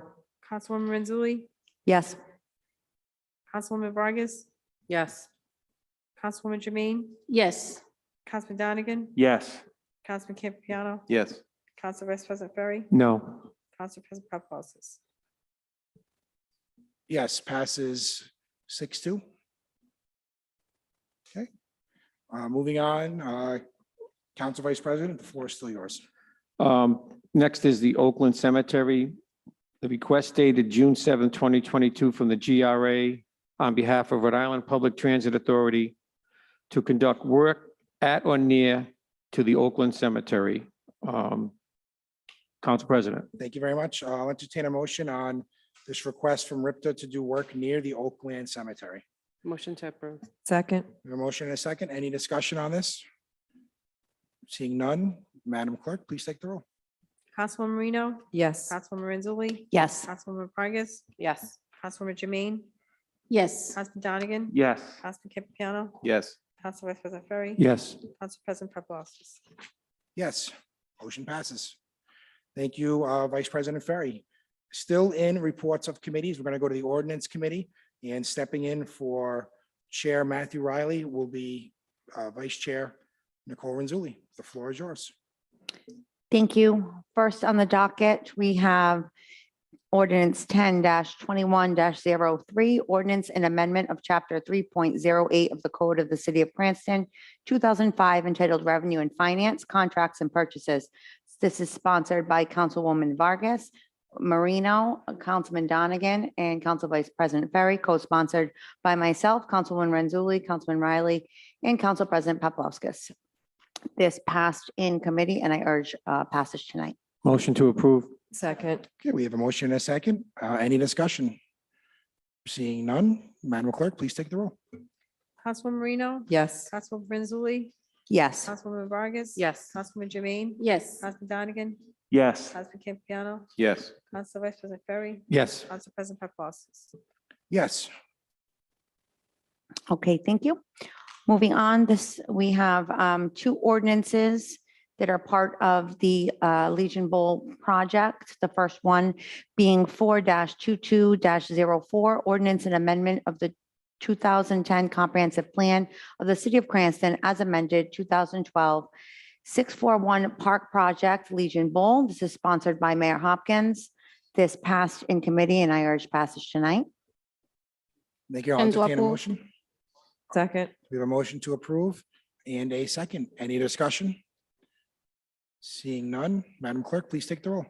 Councilwoman Renzulli, Yes. Councilwoman Vargas, Yes. Councilwoman Jermaine, Yes. Councilman Donegan, Yes. Councilman Campiano, Yes. Council Vice President Ferry, No. Council President Paplaskas. Yes, passes 6-2. Okay. Moving on, Council Vice President, the floor is still yours. Next is the Oakland Cemetery. The request dated June 7, 2022 from the GRA on behalf of Rhode Island Public Transit Authority to conduct work at or near to the Oakland Cemetery. Council President. Thank you very much. I'll entertain a motion on this request from RIPTA to do work near the Oakland Cemetery. Motion to approve. Second. We have a motion and a second. Any discussion on this? Seeing none, Madam Clerk, please take the roll. Councilwoman Marino, Yes. Councilwoman Renzulli, Yes. Councilwoman Vargas, Yes. Councilwoman Jermaine, Yes. Councilman Donegan, Yes. Councilman Campiano, Yes. Council Vice President Ferry, Yes. Council President Paplaskas. Yes, motion passes. Thank you, Vice President Ferry. Still in reports of committees, we're going to go to the Ordinance Committee, and stepping in for Chair Matthew Riley will be Vice Chair Nicole Renzulli. The floor is yours. Thank you. First on the docket, we have Ordinance 10-21-03, ordinance and amendment of Chapter 3.08 of the Code of the City of Pranston, 2005, entitled Revenue and Finance, Contracts and Purchases. This is sponsored by Councilwoman Vargas, Marino, Councilman Donegan, and Council Vice President Ferry, co-sponsored by myself, Councilwoman Renzulli, Councilman Riley, and Council President Paplaskas. This passed in committee, and I urge passage tonight. Motion to approve. Second. Okay, we have a motion and a second. Any discussion? Seeing none, Madam Clerk, please take the roll. Councilwoman Marino, Yes. Councilwoman Renzulli, Yes. Councilwoman Vargas. Yes. Councilwoman Jermaine, Yes. Councilman Donegan, Yes. Councilman Campiano, Yes. Council Vice President Ferry, Yes. Council President Paplaskas. Yes, Okay, thank you. Moving on, we have two ordinances that are part of the Legion Bowl project. The first one being 4-22-04, ordinance and amendment of the 2010 comprehensive plan of the city of Cranston as amended 2012, 641 Park Project, Legion Bowl. This is sponsored by Mayor Hopkins. This passed in committee, and I urge passage tonight. thank you. I'll And to entertain a approve. motion. Second. We have a motion to approve and a second. Any discussion? Seeing none, Madam Clerk, please take the roll.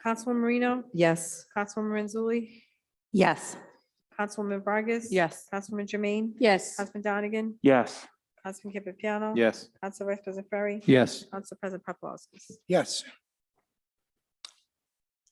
Councilwoman Marino, Yes. Councilwoman Renzulli, Yes. Councilwoman Vargas. Yes. Councilwoman Jermaine, Yes. Councilman Donegan, Yes. Councilman Campiano. Yes. Council Vice President Ferry, Yes. Council President Paplaskas. Yes,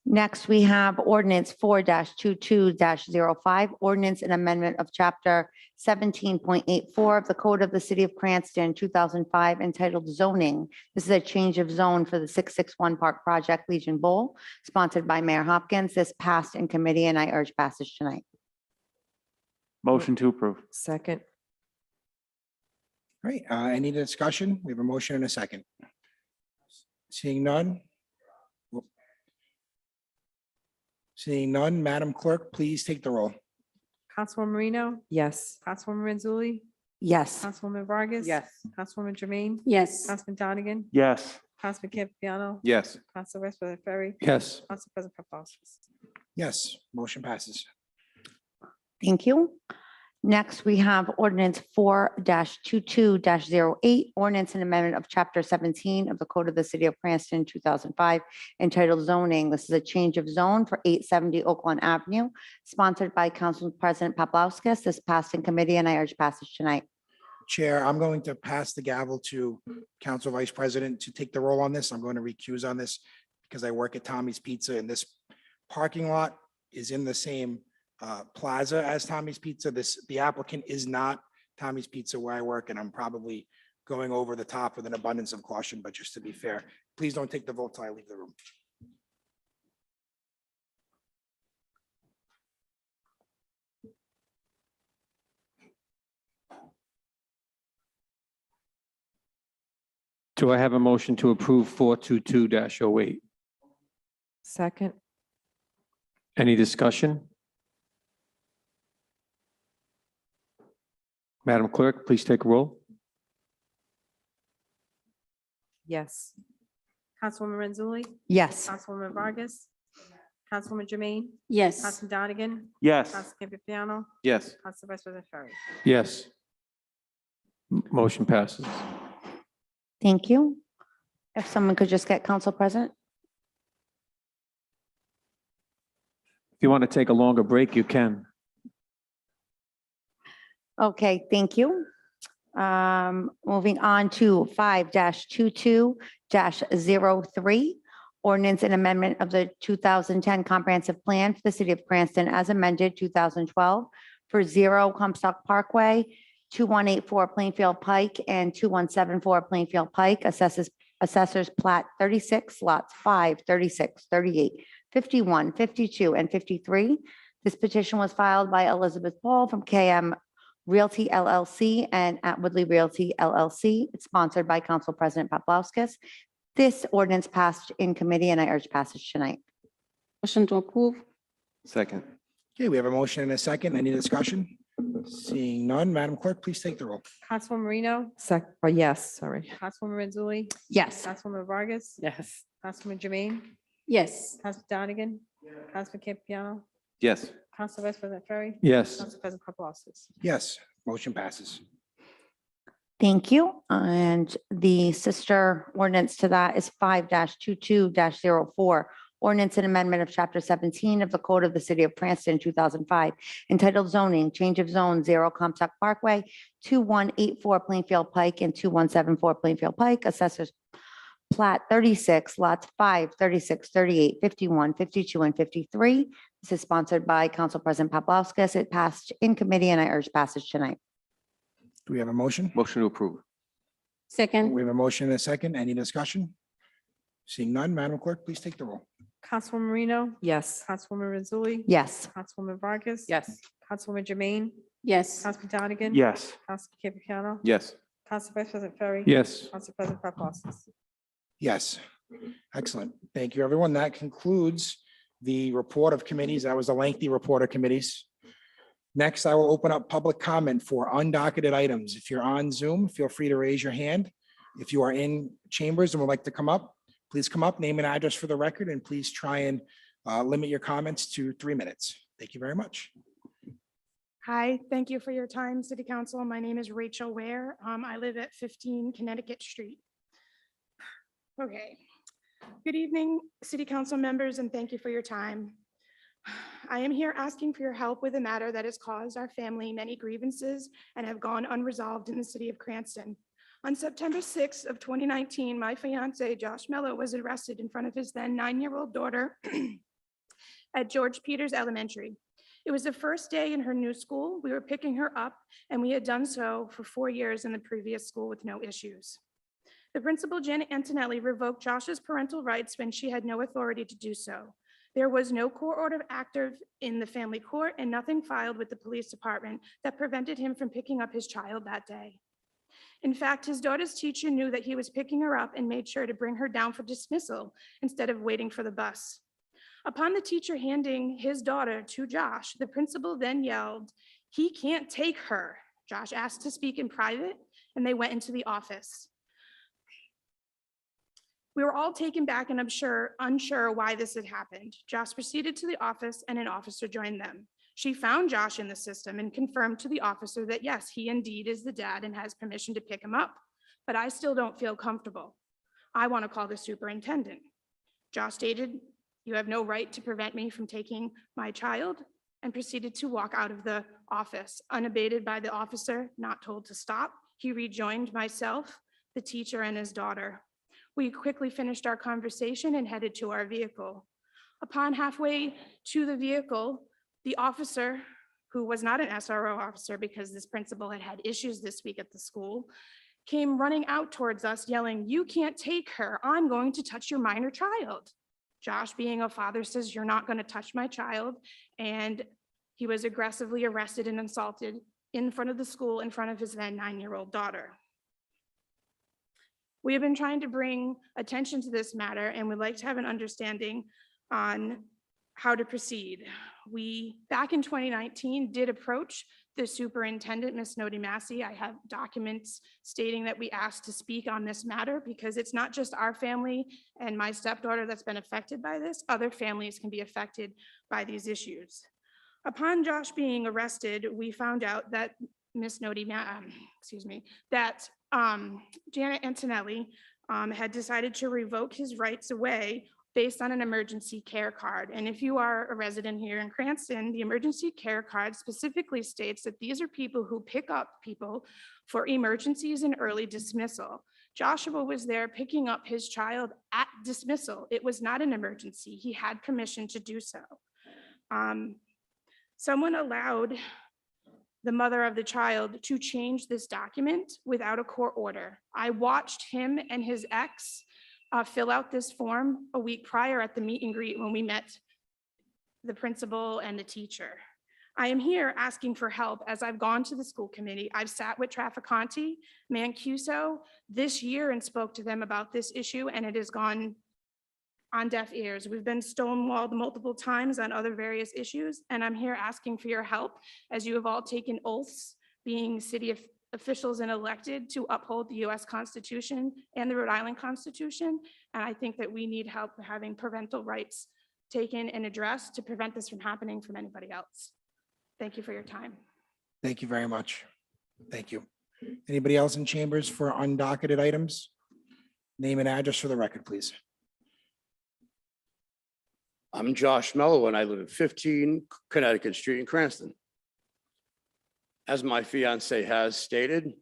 Next, we have ordinance 4-22-05, ordinance and amendment of chapter 17.84 of the Code of the City of Cranston, 2005, entitled zoning. This is a change of zone for the 661 Park Project, Legion Bowl, sponsored by Mayor Hopkins. This passed in committee, and I urge passage tonight. Motion to approve. Second. all right, any discussion? We have a motion and a second. Seeing none. Seeing none, Madam Clerk, please take the roll. Councilwoman Marino, Yes. Councilwoman Renzulli, Yes. Councilwoman Vargas. Councilwoman Jermaine, Yes. Councilman Donegan, Yes. Councilman Campiano, Yes. Council Vice President Ferry, Yes. Council President Paplaskas. Yes, motion passes. Thank you. Next, we have ordinance 4-22-08, ordinance and amendment of chapter 17 of the Code of the City of Cranston, 2005, entitled zoning. This is a change of zone for 870 Oakland Avenue, sponsored by Council President Paplaskas. This passed in committee, and I urge passage tonight. Chair, I'm going to pass the gavel to Council Vice President to take the roll on this. I'm going to recuse on this because I work at Tommy's Pizza, and this parking lot is in the same plaza as Tommy's Pizza. The applicant is not Tommy's Pizza where I work, and I'm probably going over the top with an abundance of caution, but just to be fair, please don't take the vote till I leave the room. Do I have a motion to approve 422-08? Second. Any discussion? Madam Clerk, please take a roll. Yes. Councilwoman Renzulli, Yes. Councilwoman Vargas, Councilwoman Jermaine, Yes. Councilman Donegan, Yes. Council Campiano, Yes. Council Vice President Ferry. Yes. Motion passes. Thank you. If someone could just get Council President. If you want to take a longer break, you can. Okay, thank you. Moving on to 5-22-03, ordinance and amendment of the 2010 comprehensive plan for the city of Cranston as amended 2012 for 0 Comstock Parkway, 2184 Plainfield Pike, and 2174 Plainfield Pike. Assessors plat 36, lots 5, 36, 38, 51, 52, and 53. This petition was filed by Elizabeth Paul from KM Realty LLC and Atwoodley Realty LLC. It's sponsored by Council President Paplaskas. This ordinance passed in committee, and I urge passage tonight. Motion to approve. Second. Okay, we have a motion and a second. Any discussion? Seeing none, Madam Clerk, please take the roll. Councilwoman Marino, Yes, sorry. Councilwoman Renzulli, Yes. Councilwoman Vargas, Yes. Councilwoman Jermaine, Yes. Councilman Donegan, Councilman Campiano, Yes. Council Vice President Ferry, Yes. Council President Paplaskas. Yes, motion passes. Thank you. And the sister ordinance to that is 5-22-04, ordinance and amendment of Chapter 17 of the Code of the City of Pranston, 2005, entitled zoning, change of zone, 0 Comstock Parkway, 2184 Plainfield Pike, and 2174 Plainfield Pike. Assessors plat 36, lots 5, 36, 38, 51, 52, and 53. This is sponsored by Council President Paplaskas. It passed in committee, and I urge passage tonight. Do we have a motion? Motion to approve. Second. We have a motion and a second. Any discussion? Seeing none, Madam Clerk, please take the roll. Councilwoman Marino, Yes. Councilwoman Renzulli, Yes. Councilwoman Vargas. Yes. Councilwoman Jermaine, Yes. Councilman Donegan. Yes. Council Campiano, Yes. Council Vice President Ferry. Yes. Council President Paplaskas. Yes. Excellent. Thank you, everyone. That concludes the report of committees. That was a lengthy report of committees. Next, I will open up public comment for undocketed items. If you're on Zoom, feel free to raise your hand. If you are in chambers and would like to come up, please come up, name and address for the record, and please try and limit your comments to 3 minutes. Thank you very much. Hi, thank you for your time, City Council. My name is Rachel Ware. I live at 15 Connecticut Street. Okay. Good evening, City Council members, and thank you for your time. I am here asking for your help with a matter that has caused our family many grievances and have gone unresolved in the city of Cranston. On September 6th of 2019, my fiance, Josh Mello, was arrested in front of his then 9-year-old daughter at George Peters Elementary. It was the first day in her new school. We were picking her up, and we had done so for 4 years in the previous school with no issues. The principal, Janet Antonelli, revoked Josh's parental rights when she had no authority to do so. There was no court order active in the family court and nothing filed with the police department that prevented him from picking up his child that day. In fact, his daughter's teacher knew that he was picking her up and made sure to bring her down for dismissal instead of waiting for the bus. Upon the teacher handing his daughter to Josh, the principal then yelled, "He can't take her." Josh asked to speak in private, and they went into the office. We were all taken back and unsure why this had happened. Josh proceeded to the office and an officer joined them. She found Josh in the system and confirmed to the officer that yes, he indeed is the dad and has permission to pick him up, but I still don't feel comfortable. I want to call the superintendent. Josh stated, "You have no right to prevent me from taking my child," and proceeded to walk out of the office. Unabated by the officer, not told to stop, he rejoined myself, the teacher, and his daughter. We quickly finished our conversation and headed to our vehicle. Upon halfway to the vehicle, the officer who was not an SRO officer because this principal had had issues this week at the school, came running out towards us yelling, "You can't take her. I'm going to touch your minor child." Josh, being a father, says, "You're not going to touch my child." And he was aggressively arrested and assaulted in front of the school, in front of his then 9-year-old daughter. We have been trying to bring attention to this matter and would like to have an understanding on how to proceed. We, back in 2019, did approach the superintendent, Ms. Nodi Massey. I have documents stating that we asked to speak on this matter because it's not just our family and my stepdaughter that's been affected by this. Other families can be affected by these issues. Upon Josh being arrested, we found out that Ms. Nodi, that Janet Antonelli had decided to revoke his rights away based on an emergency care card. And if you are a resident here in Cranston, the emergency care card specifically states that these are people who pick up people for emergencies and early dismissal. Joshua was there picking up his child at dismissal. It was not an emergency. He had permission to do so. Someone allowed the mother of the child to change this document without a court order. I watched him and his ex fill out this form a week prior at the meet and greet when we met the principal and the teacher. I am here asking for help as I've gone to the school committee. I've sat with Trafficante, Mancuso this year and spoke to them about this issue, and it has gone on deaf ears. We've been stonewalled multiple times on other various issues, and I'm here asking for your help as you have all taken oaths being city officials and elected to uphold the US Constitution and the Rhode Island Constitution. And I think that we need help having parental rights taken and addressed to prevent this from happening from anybody else. Thank you for your time. Thank you very much. Thank you. Anybody else in chambers for undocketed items? Name and address for the record, please. I'm Josh Mello and I live at 15 Connecticut Street in Cranston. As my fiance has stated,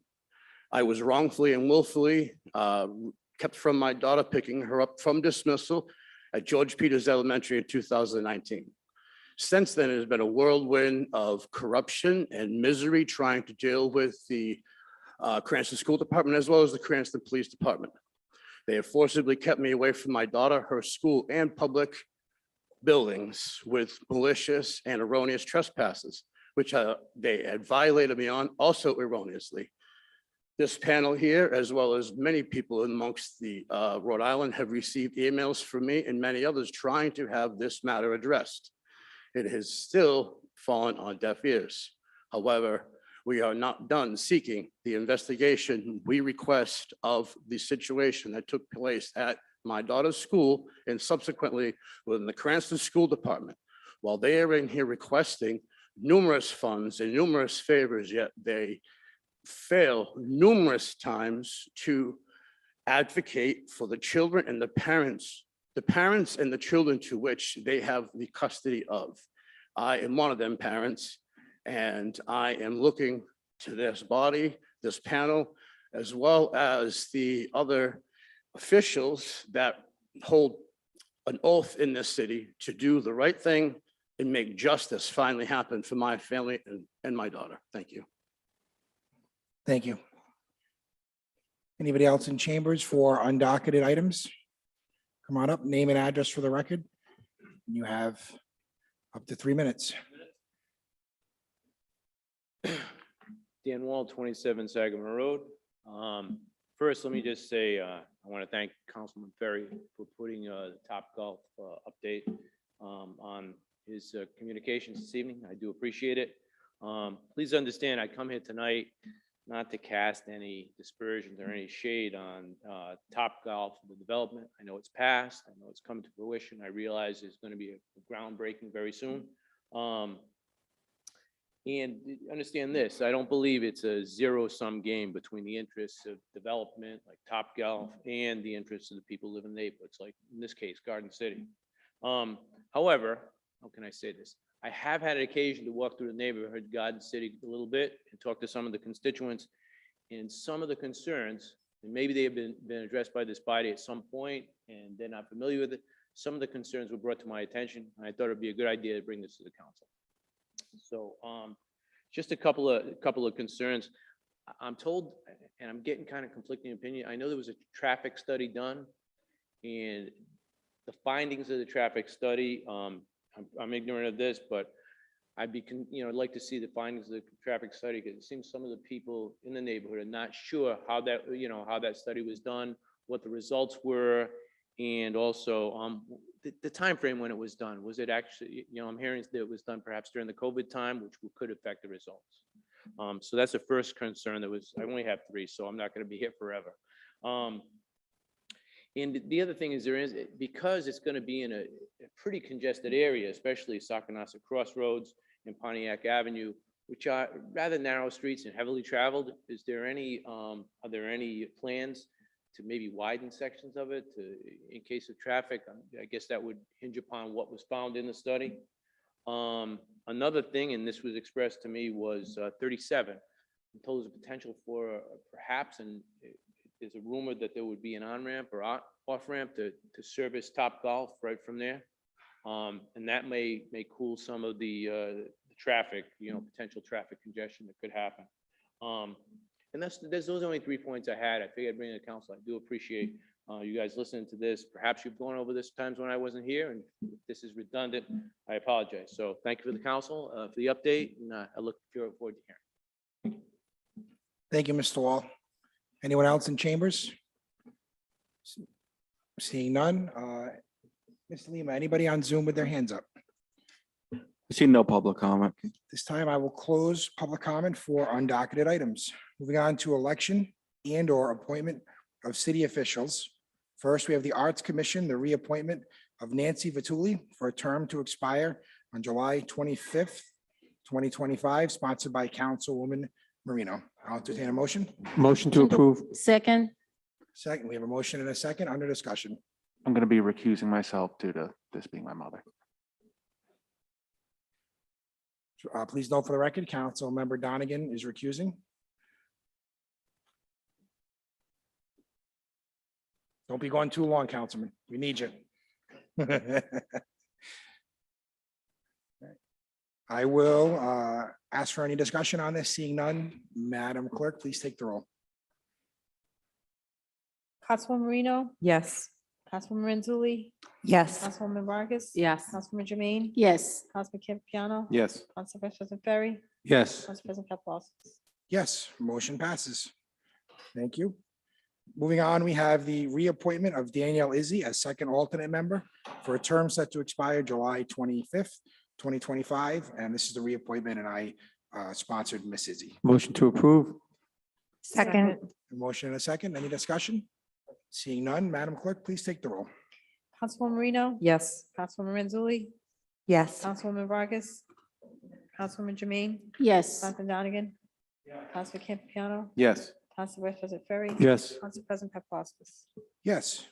I was wrongfully and willfully kept from my daughter picking her up from dismissal at George Peters Elementary in 2019. Since then, it has been a whirlwind of corruption and misery trying to deal with the Cranston School Department as well as the Cranston Police Department. They have forcibly kept me away from my daughter, her school, and public buildings with malicious and erroneous trespasses, which they had violated me on also erroneously. This panel here, as well as many people amongst the Rhode Island, have received emails from me and many others trying to have this matter addressed. It has still fallen on deaf ears. However, we are not done seeking the investigation we request of the situation that took place at my daughter's school and subsequently within the Cranston School Department. While they are in here requesting numerous funds and numerous favors, yet they fail numerous times to advocate for the children and the parents and the children to which they have the custody of. I am one of them parents, and I am looking to this body, this panel, as well as the other officials that hold an oath in this city to do the right thing and make justice finally happen for my family and my daughter. Thank you. Thank you. Anybody else in chambers for undocketed items? Come on up, name and address for the record. You have up to 3 minutes. Dan Wall, 27 Sagamore Road. First, let me just say, I want to thank Councilman Ferry for putting the Top Golf update on his communications this evening. I do appreciate it. Please understand, I come here tonight not to cast any dispersions or any shade on Top Golf, the development. I know it's passed. I know it's come to fruition. I realize there's going to be a groundbreaking very soon. And understand this, I don't believe it's a zero-sum game between the interests of development like Top Golf and the interests of the people who live in neighborhoods, like in this case, Garden City. However, how can I say this? I have had an occasion to walk through the neighborhood, Garden City, a little bit and talk to some of the constituents, and some of the concerns, and maybe they have been addressed by this body at some point and they're not familiar with it. Some of the concerns were brought to my attention, and I thought it'd be a good idea to bring this to the council. So, just a couple of concerns. I'm told, and I'm getting kind of conflicting opinion. I know there was a traffic study done, and the findings of the traffic study, I'm ignorant of this, but I'd like to see the findings of the traffic study, because it seems some of the people in the neighborhood are not sure how that study was done, what the results were, and also the timeframe when it was done. Was it actually, I'm hearing that it was done perhaps during the COVID time, which could affect the results. So that's the first concern. I only have 3, so I'm not going to be here forever. And the other thing is because it's going to be in a pretty congested area, especially Saconaset Crossroads and Pontiac Avenue, which are rather narrow streets and heavily traveled. Are there any plans to maybe widen sections of it in case of traffic? I guess that would hinge upon what was found in the study. Another thing, and this was expressed to me, was 37. I'm told there's a potential for perhaps, and there's a rumor that there would be an on-ramp or off-ramp to service Top Golf right from there. And that may cool some of the traffic, potential traffic congestion that could happen. And those are only 3 points I had. I figured I'd bring it to council. I do appreciate you guys listening to this. Perhaps you've gone over this times when I wasn't here, and if this is redundant, I apologize. So thank you for the council, for the update, and I look forward to hearing. Thank you, Mr. Wall. Anyone else in chambers? Seeing none. Ms. Lima, anybody on Zoom with their hands up? I see no public comment. This time I will close public comment for undocketed items. Moving on to election and/or appointment of city officials. First, we have the Arts Commission, the reappointment of Nancy Vituli for a term to expire on July 25th, 2025, sponsored by Councilwoman Marino. I'll entertain a motion. Motion to approve. Second. Second, we have a motion and a second under discussion. I'm going to be recusing myself due to this being my mother. Please note for the record, Councilmember Donegan is recusing. Don't be going too long, Councilman. We need you. I will ask for any discussion on this. Seeing none, Madam Clerk, please take the roll. Councilwoman Marino, Yes. Councilwoman Renzulli, Yes. Councilwoman Vargas. Yes. Councilwoman Jermaine, Yes. Councilman Campiano, Yes. Council Vice President Ferry, Yes. Council President Kaplan. Yes, motion passes. Thank you. Moving on, we have the reappointment of Danielle Izzi as second alternate member for a term set to expire July 25th, 2025. And this is the reappointment, and I sponsored Miss Izzi. Motion to approve. Second. A motion and a second. Any discussion? Seeing none, Madam Clerk, please take the roll. Councilwoman Marino, Yes. Councilwoman Renzulli, Yes. Councilwoman Vargas, Councilwoman Jermaine, Yes. Councilman Donegan, Councilman Campiano, Yes. Council Vice President Ferry. Yes. Council President Kaplan. Yes,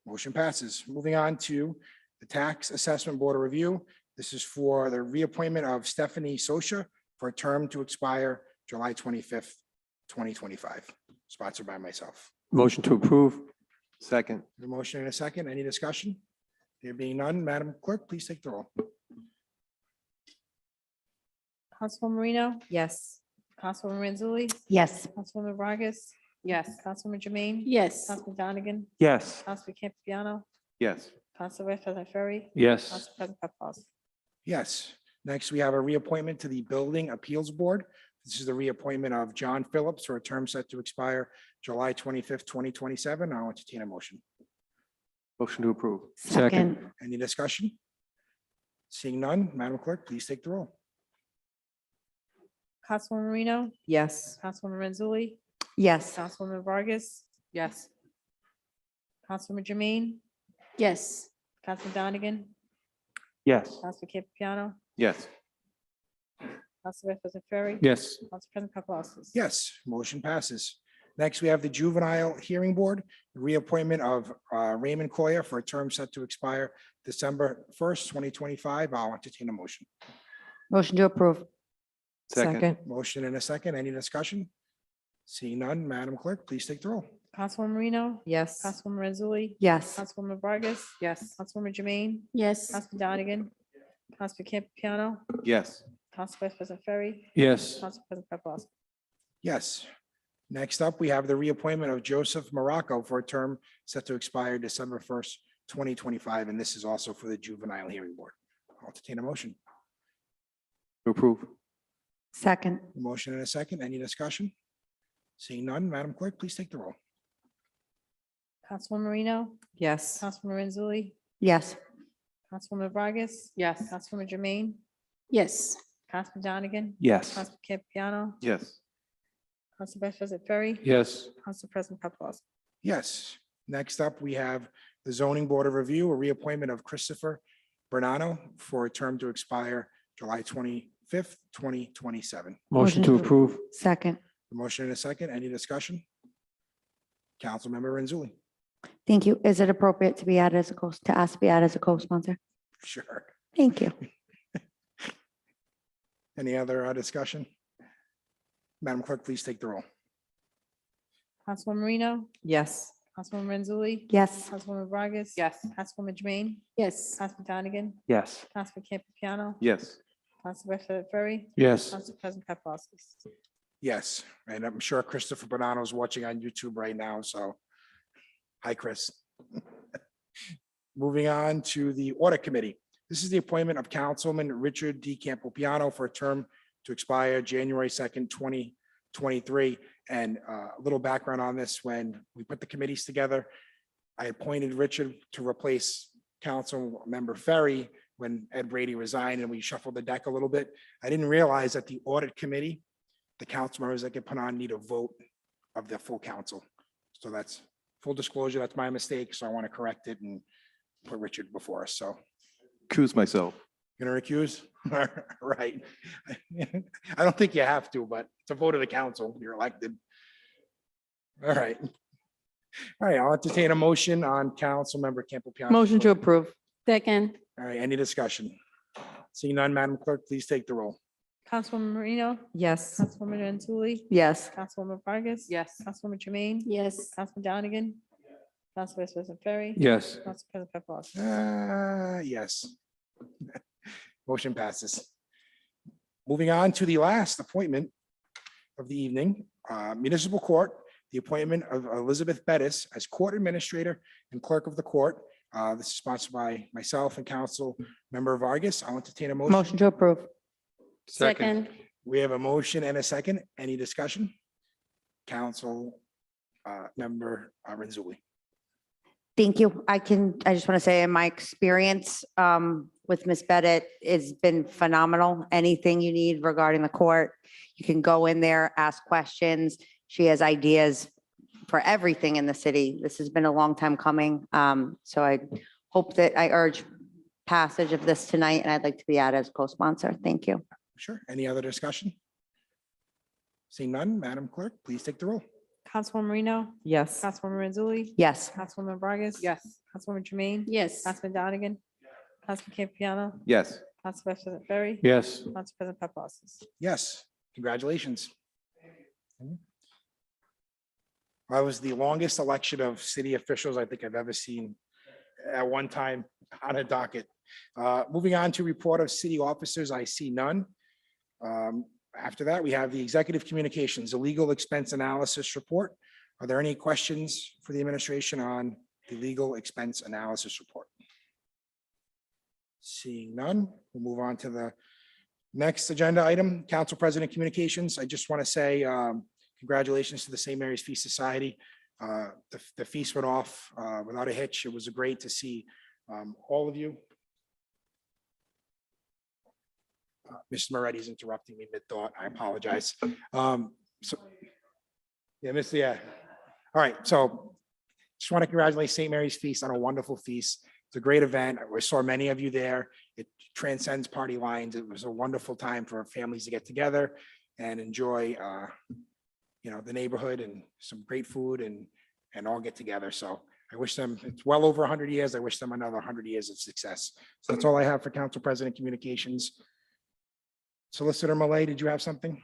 motion passes. Moving on to the Tax Assessment Board of Review. This is for the reappointment of Stephanie Sosha for a term to expire July 25th, 2025, sponsored by myself. Motion to approve. Second. A motion and a second. Any discussion? There being none, Madam Clerk, please take the roll. Councilwoman Marino, Yes. Councilwoman Renzulli, Yes. Councilwoman Vargas, Yes. Councilwoman Jermaine, Yes. Councilman Donegan, Yes. Councilman Campiano, Yes. Council Vice President Ferry, Yes. Council President Kaplan. Yes. Next, we have a reappointment to the Building Appeals Board. This is the reappointment of John Phillips for a term set to expire July 25th, 2027. I'll entertain a motion. Motion to approve. Second. Any discussion? Seeing none, Madam Clerk, please take the roll. Councilwoman Marino, Yes. Councilwoman Renzulli, Yes. Councilwoman Vargas, Yes. Councilwoman Jermaine, Yes. Councilman Donegan, Yes. Councilman Campiano, Yes. Council Vice President Ferry. Yes. Council President Kaplan. Yes, motion passes. Next, we have the Juvenile Hearing Board, the reappointment of Raymond Coyer for a term set to expire December 1st, 2025. I'll entertain a motion. Motion to approve. Second. Motion and a second. Any discussion? Seeing none, Madam Clerk, please take the roll. Councilwoman Marino, Yes. Councilwoman Renzulli, Yes. Councilwoman Vargas, Yes. Councilwoman Jermaine, Yes. Councilman Donegan, Councilman Campiano, Yes. Council Vice President Ferry, Yes. Council President Paplaskas. Yes. Next up, we have the reappointment of Joseph Morocco for a term set to expire December 1st, 2025, and this is also for the Juvenile Hearing Board. I'll entertain a motion. To approve. Second. Motion and a second. Any discussion? Seeing none, Madam Clerk, please take the roll. Councilwoman Marino, Yes. Councilwoman Renzulli, Yes. Councilwoman Vargas, Yes. Councilwoman Jermaine, Yes. Councilman Donegan, Yes. Councilman Campiano, Yes. Council Vice President Ferry, Yes. Council President Paplaskas. Yes. Next up, we have the Zoning Board of Review, a reappointment of Christopher Bernano for a term to expire July 25th, 2027. Motion to approve. Second. The motion and a second. Any discussion? Councilmember Renzulli. Thank you. Is it appropriate to be added as a to ask to be added as a co-sponsor? Sure. Thank you. Any other discussion? Madam Clerk, please take the roll. Councilwoman Marino, Yes. Councilwoman Renzulli, Yes. Councilwoman Vargas. Yes. Councilwoman Jermaine, Yes. Councilman Donegan, Yes. Councilman Campiano, Yes. Council Vice President Ferry, Yes. Council President Paplaskas. Yes, and I'm sure Christopher Bernano is watching on YouTube right now, so hi, Chris. Moving on to the Audit Committee. This is the appointment of Councilman Richard D. Campopiano for a term to expire January 2nd, 2023. And a little background on this, when we put the committees together, I appointed Richard to replace Council Member Ferry when Ed Brady resigned and we shuffled the deck a little bit. I didn't realize that the Audit Committee, the council members that get put on need a vote of the full council. So that's full disclosure, that's my mistake, so I want to correct it and put Richard before us, so. Accuse myself. Gonna recuse? Right. I don't think you have to, but it's a vote of the council, you're elected. All right. All right, I'll entertain a motion on Councilmember Campopiano. Motion to approve. Second. All right, any discussion? Seeing none, Madam Clerk, please take the roll. Councilwoman Marino, Yes. Councilwoman Renzulli, Yes. Councilwoman Vargas. Yes. Councilwoman Jermaine, Yes. Councilman Donegan, Council Vice President Ferry. Yes. Council President Paplaskas. Yes. Motion passes. Moving on to the last appointment of the evening, Municipal Court, the appointment of Elizabeth Bettis as Court Administrator and Clerk of the Court. This is sponsored by myself and Council Member Vargas. I'll entertain a motion. Motion to approve. Second. We have a motion and a second. Any discussion? Council Member Renzulli. Thank you. I just want to say in my experience with Ms. Bennett, it's been phenomenal. Anything you need regarding the court, you can go in there, ask questions. She has ideas for everything in the city. This has been a long time coming. So I hope that I urge passage of this tonight, and I'd like to be added as co-sponsor. Thank you. Sure. Any other discussion? Seeing none, Madam Clerk, please take the roll. Councilwoman Marino, Yes. Councilwoman Renzulli, Yes. Councilwoman Vargas. Yes. Councilwoman Jermaine, Yes. Councilman Donegan, Councilman Campiano, Yes. Council Vice President Ferry. Yes. Council President Paplaskas. Yes, congratulations. I was the longest election of city officials I think I've ever seen at one time on a docket. Moving on to report of city officers, I see none. After that, we have the executive communications, the legal expense analysis report. Are there any questions for the administration on the legal expense analysis report? Seeing none, we'll move on to the next agenda item, Council President Communications. I just want to say congratulations to the St. Mary's Feast Society. The feast went off without a hitch. It was great to see all of you. Mr. Moretti's interrupting me mid-thought. I apologize. So, yeah. All right, so just want to congratulate St. Mary's Feast on a wonderful feast. It's a great event. We saw many of you there. It transcends party lines. It was a wonderful time for families to get together and enjoy, the neighborhood and some great food and all get together. So I wish them, it's well over 100 years. I wish them another 100 years of success. So that's all I have for Council President Communications. Solicitor Malay, did you have something?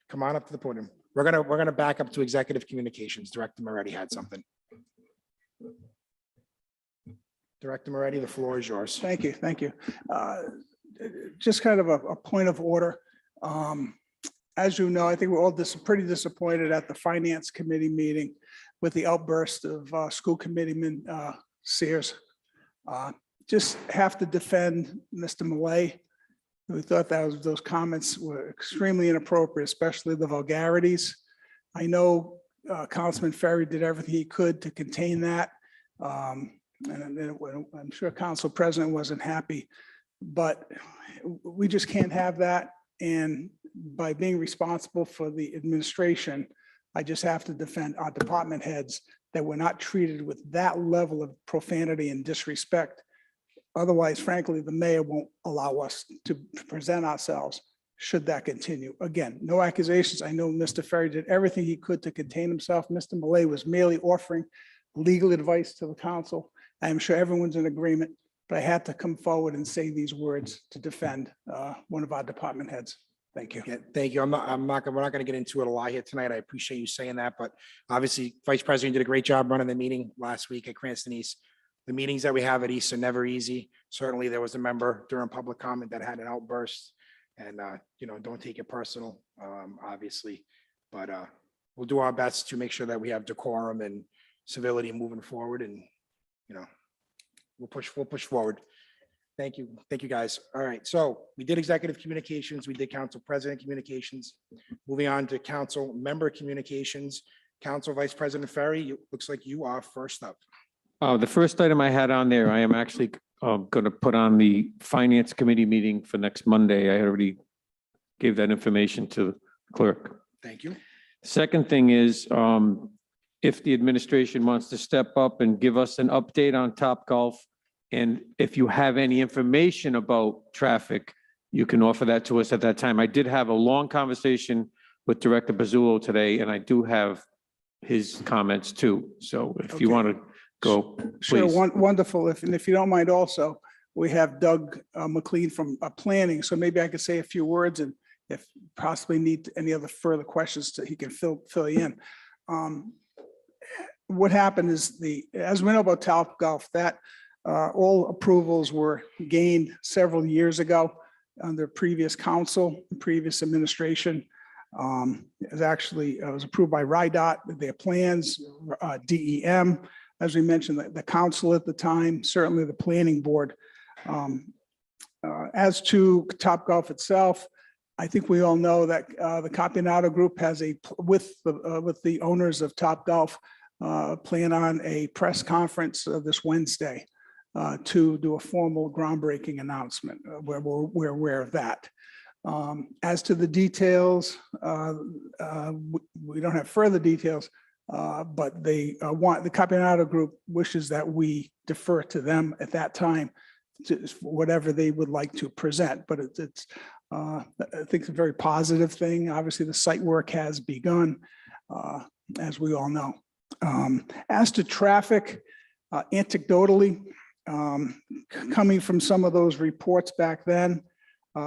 Come on up to the podium. We're gonna back up to executive communications. Director Moretti had something. Director Moretti, the floor is yours. Thank you, thank you. Just kind of a point of order. As you know, I think we're all pretty disappointed at the Finance Committee meeting with the outburst of school committeeman Sears. Just have to defend Mr. Malay. We thought that those comments were extremely inappropriate, especially the vulgarities. I know Councilman Ferry did everything he could to contain that. And I'm sure Council President wasn't happy, but we just can't have that. And by being responsible for the administration, I just have to defend our department heads that we're not treated with that level of profanity and disrespect. Otherwise, frankly, the mayor won't allow us to present ourselves should that continue. Again, no accusations. I know Mr. Ferry did everything he could to contain himself. Mr. Malay was merely offering legal advice to the council. I'm sure everyone's in agreement, but I had to come forward and say these words to defend one of our department heads. Thank you. Yeah, thank you. We're not going to get into it a lot here tonight. I appreciate you saying that, but obviously Vice President did a great job running the meeting last week at Cranston East. The meetings that we have at East are never easy. Certainly there was a member during public comment that had an outburst, and don't take it personal, obviously, but we'll do our best to make sure that we have decorum and civility moving forward, and we'll push forward. Thank you, guys. All right, so we did executive communications, we did council president communications. Moving on to council member communications. Council Vice President Ferry, it looks like you are first up. The first item I had on there, I am actually going to put on the Finance Committee meeting for next Monday. I already gave that information to the clerk. Thank you. Second thing is, if the administration wants to step up and give us an update on Topgolf, and if you have any information about traffic, you can offer that to us at that time. I did have a long conversation with Director Pizzulo today, and I do have his comments too. So if you want to go, Sure, please. wonderful. If you don't mind also, we have Doug McLean from planning, so maybe I could say a few words, and if possibly need any other further questions, he can fill you in. What happened is as we know about Topgolf, that all approvals were gained several years ago under previous council, previous administration. It was approved by RIDOT, their plans, DEM, as we mentioned, the council at the time, certainly the planning board. As to Topgolf itself, I think we all know that the Capianato Group has with the owners of Topgolf, plan on a press conference this Wednesday to do a formal groundbreaking announcement. We're aware of that. As to the details, we don't have further details, but the Capianato Group wishes that we defer to them at that time to whatever they would like to present. But it's I think it's a very positive thing. Obviously, the site work has begun, as we all know. As to traffic, anecdotally, coming from some of those reports back then,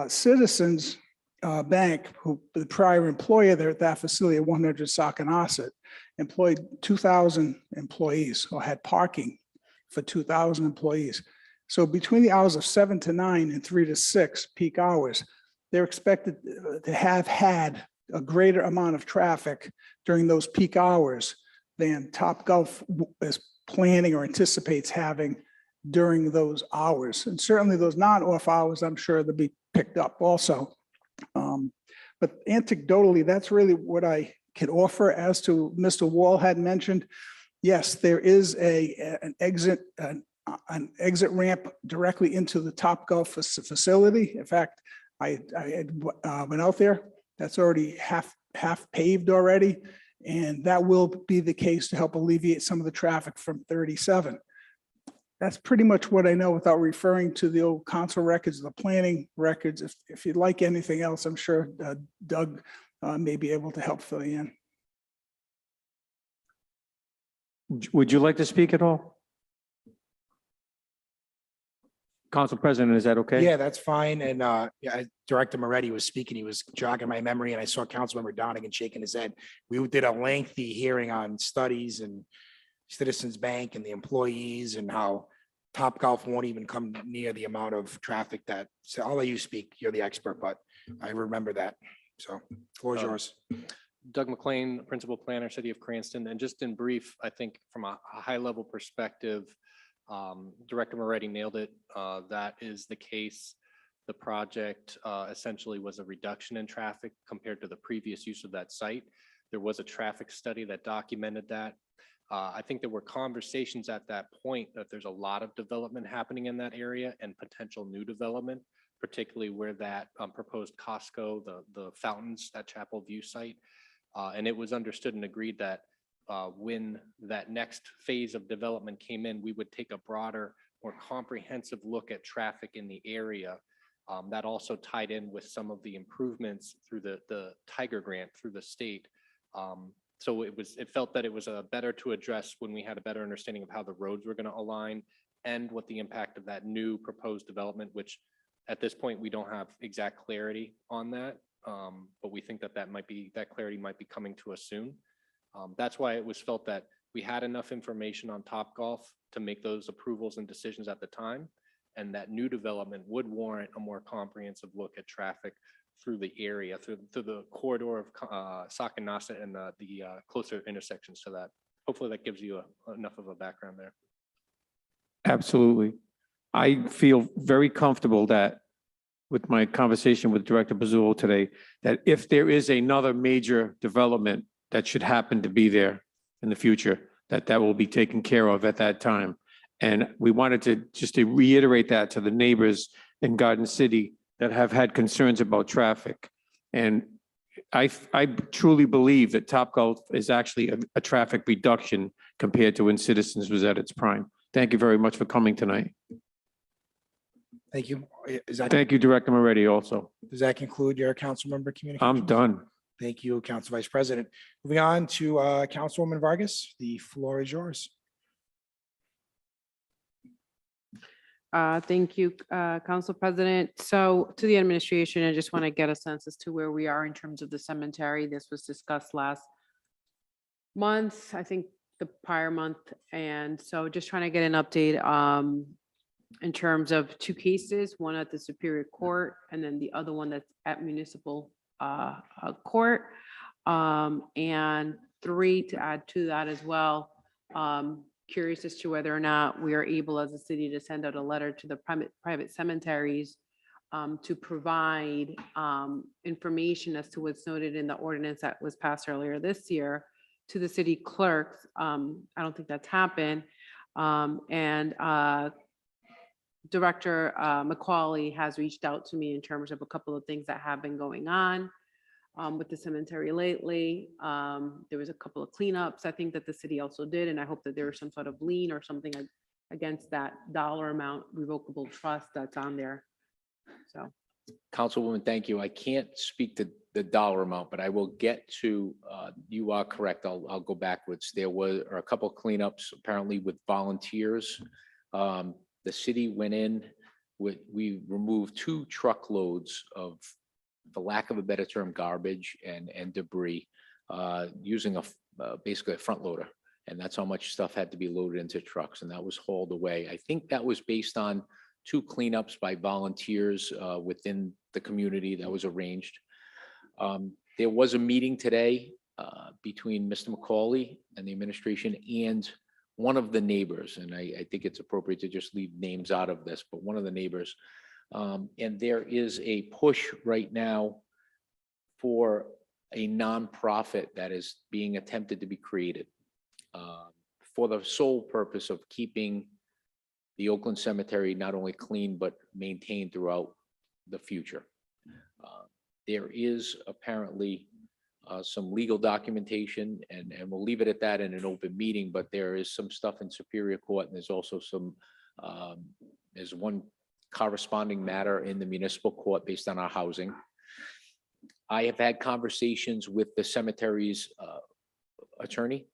Citizens Bank, who the prior employer there at that facility at 100 Sacanasset, employed 2,000 employees or had parking for 2,000 employees. So between the hours of 7 to 9 and 3 to 6 peak hours, they're expected to have had a greater amount of traffic during those peak hours than Topgolf is planning or anticipates having during those hours. And certainly those non-off hours, I'm sure they'll be picked up also. But anecdotally, that's really what I could offer. As to Mr. Wall had mentioned, yes, there is an exit ramp directly into the Topgolf facility. In fact, I went out there. That's already half paved already, and that will be the case to help alleviate some of the traffic from 37. That's pretty much what I know without referring to the old council records, the planning records. If you'd like anything else, I'm sure Doug may be able to help fill you in. Would you like to speak at all? Council President, is that okay? Yeah, that's fine. And Director Moretti was speaking. He was jogging my memory, and I saw Councilmember Donegan shaking his head. We did a lengthy hearing on studies and Citizens Bank and the employees and how Topgolf won't even come near the amount of traffic that, so I'll let you speak. You're the expert, but I remember that. So floor is yours. Doug McLean, Principal Planner, City of Cranston. And just in brief, I think from a high level perspective, Director Moretti nailed it. That is the case. The project essentially was a reduction in traffic compared to the previous use of that site. There was a traffic study that documented that. I think there were conversations at that point that there's a lot of development happening in that area and potential new development, particularly where that proposed Costco, the fountains at Chapel View site. And it was understood and agreed that when that next phase of development came in, we would take a broader, more comprehensive look at traffic in the area. That also tied in with some of the improvements through the Tiger Grant through the state. So it felt that it was better to address when we had a better understanding of how the roads were going to align and what the impact of that new proposed development, which at this point we don't have exact clarity on that. But we think that that clarity might be coming to us soon. That's why it was felt that we had enough information on Topgolf to make those approvals and decisions at the time, and that new development would warrant a more comprehensive look at traffic through the area, through the corridor of Sakanasa and the closer intersections to that. Hopefully that gives you enough of a background there. Absolutely. I feel very comfortable that with my conversation with Director Bazzulo today, that if there is another major development that should happen to be there in the future, that will be taken care of at that time. And we wanted to reiterate that to the neighbors in Garden City that have had concerns about traffic. And I truly believe that Topgolf is actually a traffic reduction compared to when Citizens was at its prime. Thank you very much for coming tonight. Thank you. Thank you, Director Moretti, also. Does that conclude your council member communication? I'm done. Thank you, Council Vice President. Moving on to Councilwoman Vargas, the floor is yours. Thank you, Council President. So to the administration, I just want to get a sense as to where we are in terms of the cemetery. This was discussed last month, I think the prior month. And so just trying to get an update in terms of two cases, one at the Superior Court and then the other one that's at Municipal Court. And three, to add to that as well, curious as to whether or not we are able as a city to send out a letter to the private cemeteries to provide information as to what's noted in the ordinance that was passed earlier this year to the city clerks. I don't think that's happened. And Director McCauley has reached out to me in terms of a couple of things that have been going on with the cemetery lately. There was a couple of cleanups I think that the city also did, and I hope that there was some sort of lien or something against that dollar amount revocable trust that's on there. So, Councilwoman, thank you. I can't speak to the dollar amount, but I will get to, you are correct. I'll go backwards. There were a couple of cleanups apparently with volunteers. The city went in, we removed 2 truckloads of, for lack of a better term, garbage and debris using basically a front loader. And that's how much stuff had to be loaded into trucks, and that was hauled away. I think that was based on 2 cleanups by volunteers within the community that was arranged. There was a meeting today between Mr. McCauley and the administration and one of the neighbors, and I think it's appropriate to just leave names out of this, but one of the neighbors. And there is a push right now for a nonprofit that is being attempted to be created for the sole purpose of keeping the Oakland Cemetery not only clean, but maintained throughout the future. There is apparently some legal documentation, and we'll leave it at that in an open meeting, but there is some stuff in Superior Court, and there's also some, there's one corresponding matter in the municipal court based on our housing. I have had conversations with the cemetery's attorney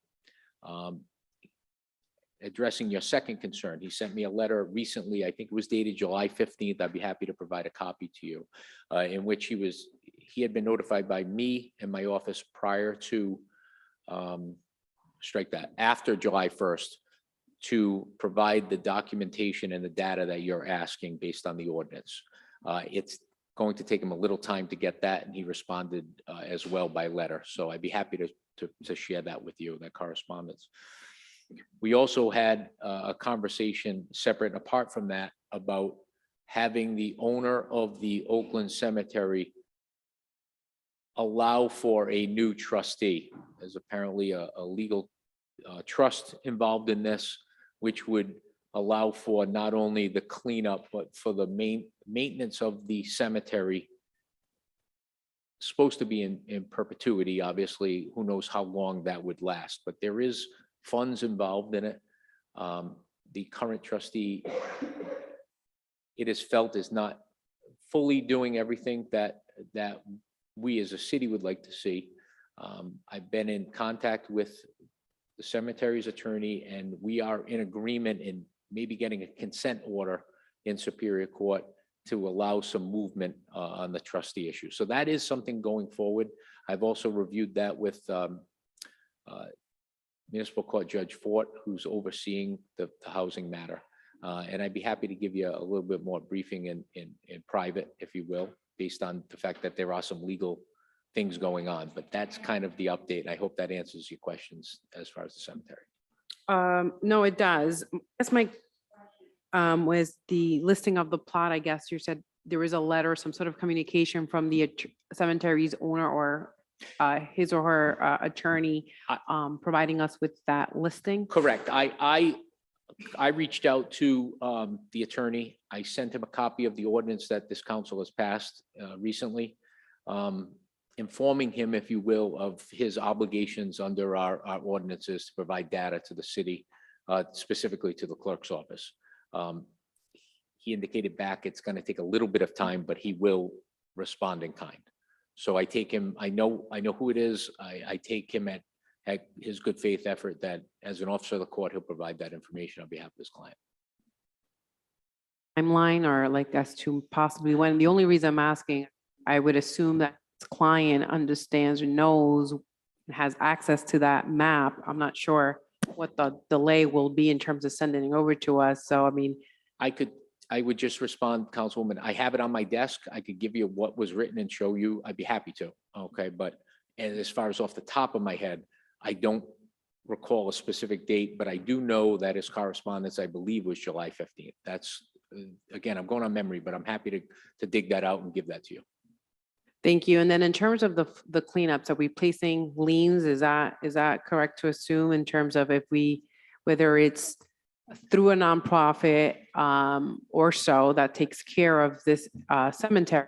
addressing your second concern. He sent me a letter recently, I think it was dated July 15th. I'd be happy to provide a copy to you, in which he had been notified by me and my office prior to, strike that, after July 1st to provide the documentation and the data that you're asking based on the ordinance. It's going to take him a little time to get that, and he responded as well by letter. So I'd be happy to share that with you, that correspondence. We also had a conversation separate and apart from that about having the owner of the Oakland Cemetery allow for a new trustee. There's apparently a legal trust involved in this, which would allow for not only the cleanup, but for the maintenance of the cemetery. Supposed to be in perpetuity, obviously, who knows how long that would last, but there is funds involved in it. The current trustee, it is felt, is not fully doing everything that we as a city would like to see. I've been in contact with the cemetery's attorney, and we are in agreement in maybe getting a consent order in Superior Court to allow some movement on the trustee issue. So that is something going forward. I've also reviewed that with Municipal Court Judge Fort, who's overseeing the housing matter. And I'd be happy to give you a little bit more briefing in private, if you will, based on the fact that there are some legal things going on. But that's kind of the update. I hope that answers your questions as far as the cemetery. No, it does. That's my, was the listing of the plot, I guess you said there was a letter, some sort of communication from the cemetery's owner or his or her attorney providing us with that listing? Correct. I reached out to the attorney. I sent him a copy of the ordinance that this council has passed recently, informing him, if you will, of his obligations under our ordinances to provide data to the city, specifically to the clerk's office. He indicated back it's going to take a little bit of time, but he will respond in kind. So I take him, I know who it is. I take him at his good faith effort that as an officer of the court, he'll provide that information on behalf of his client. Timeline or like as to possibly when? The only reason I'm asking, I would assume that his client understands or knows, has access to that map. I'm not sure what the delay will be in terms of sending it over to us. So, I mean, I would just respond, Councilwoman, I have it on my desk. I could give you what was written and show you. I'd be happy to. Okay, but as far as off the top of my head, I don't recall a specific date, but I do know that his correspondence, I believe, was July 15th. That's, again, I'm going on memory, but I'm happy to dig that out and give that to you. thank you. And then in terms of the cleanups, are we placing liens? Is that correct to assume in terms of whether it's through a nonprofit or so that takes care of this cemetery?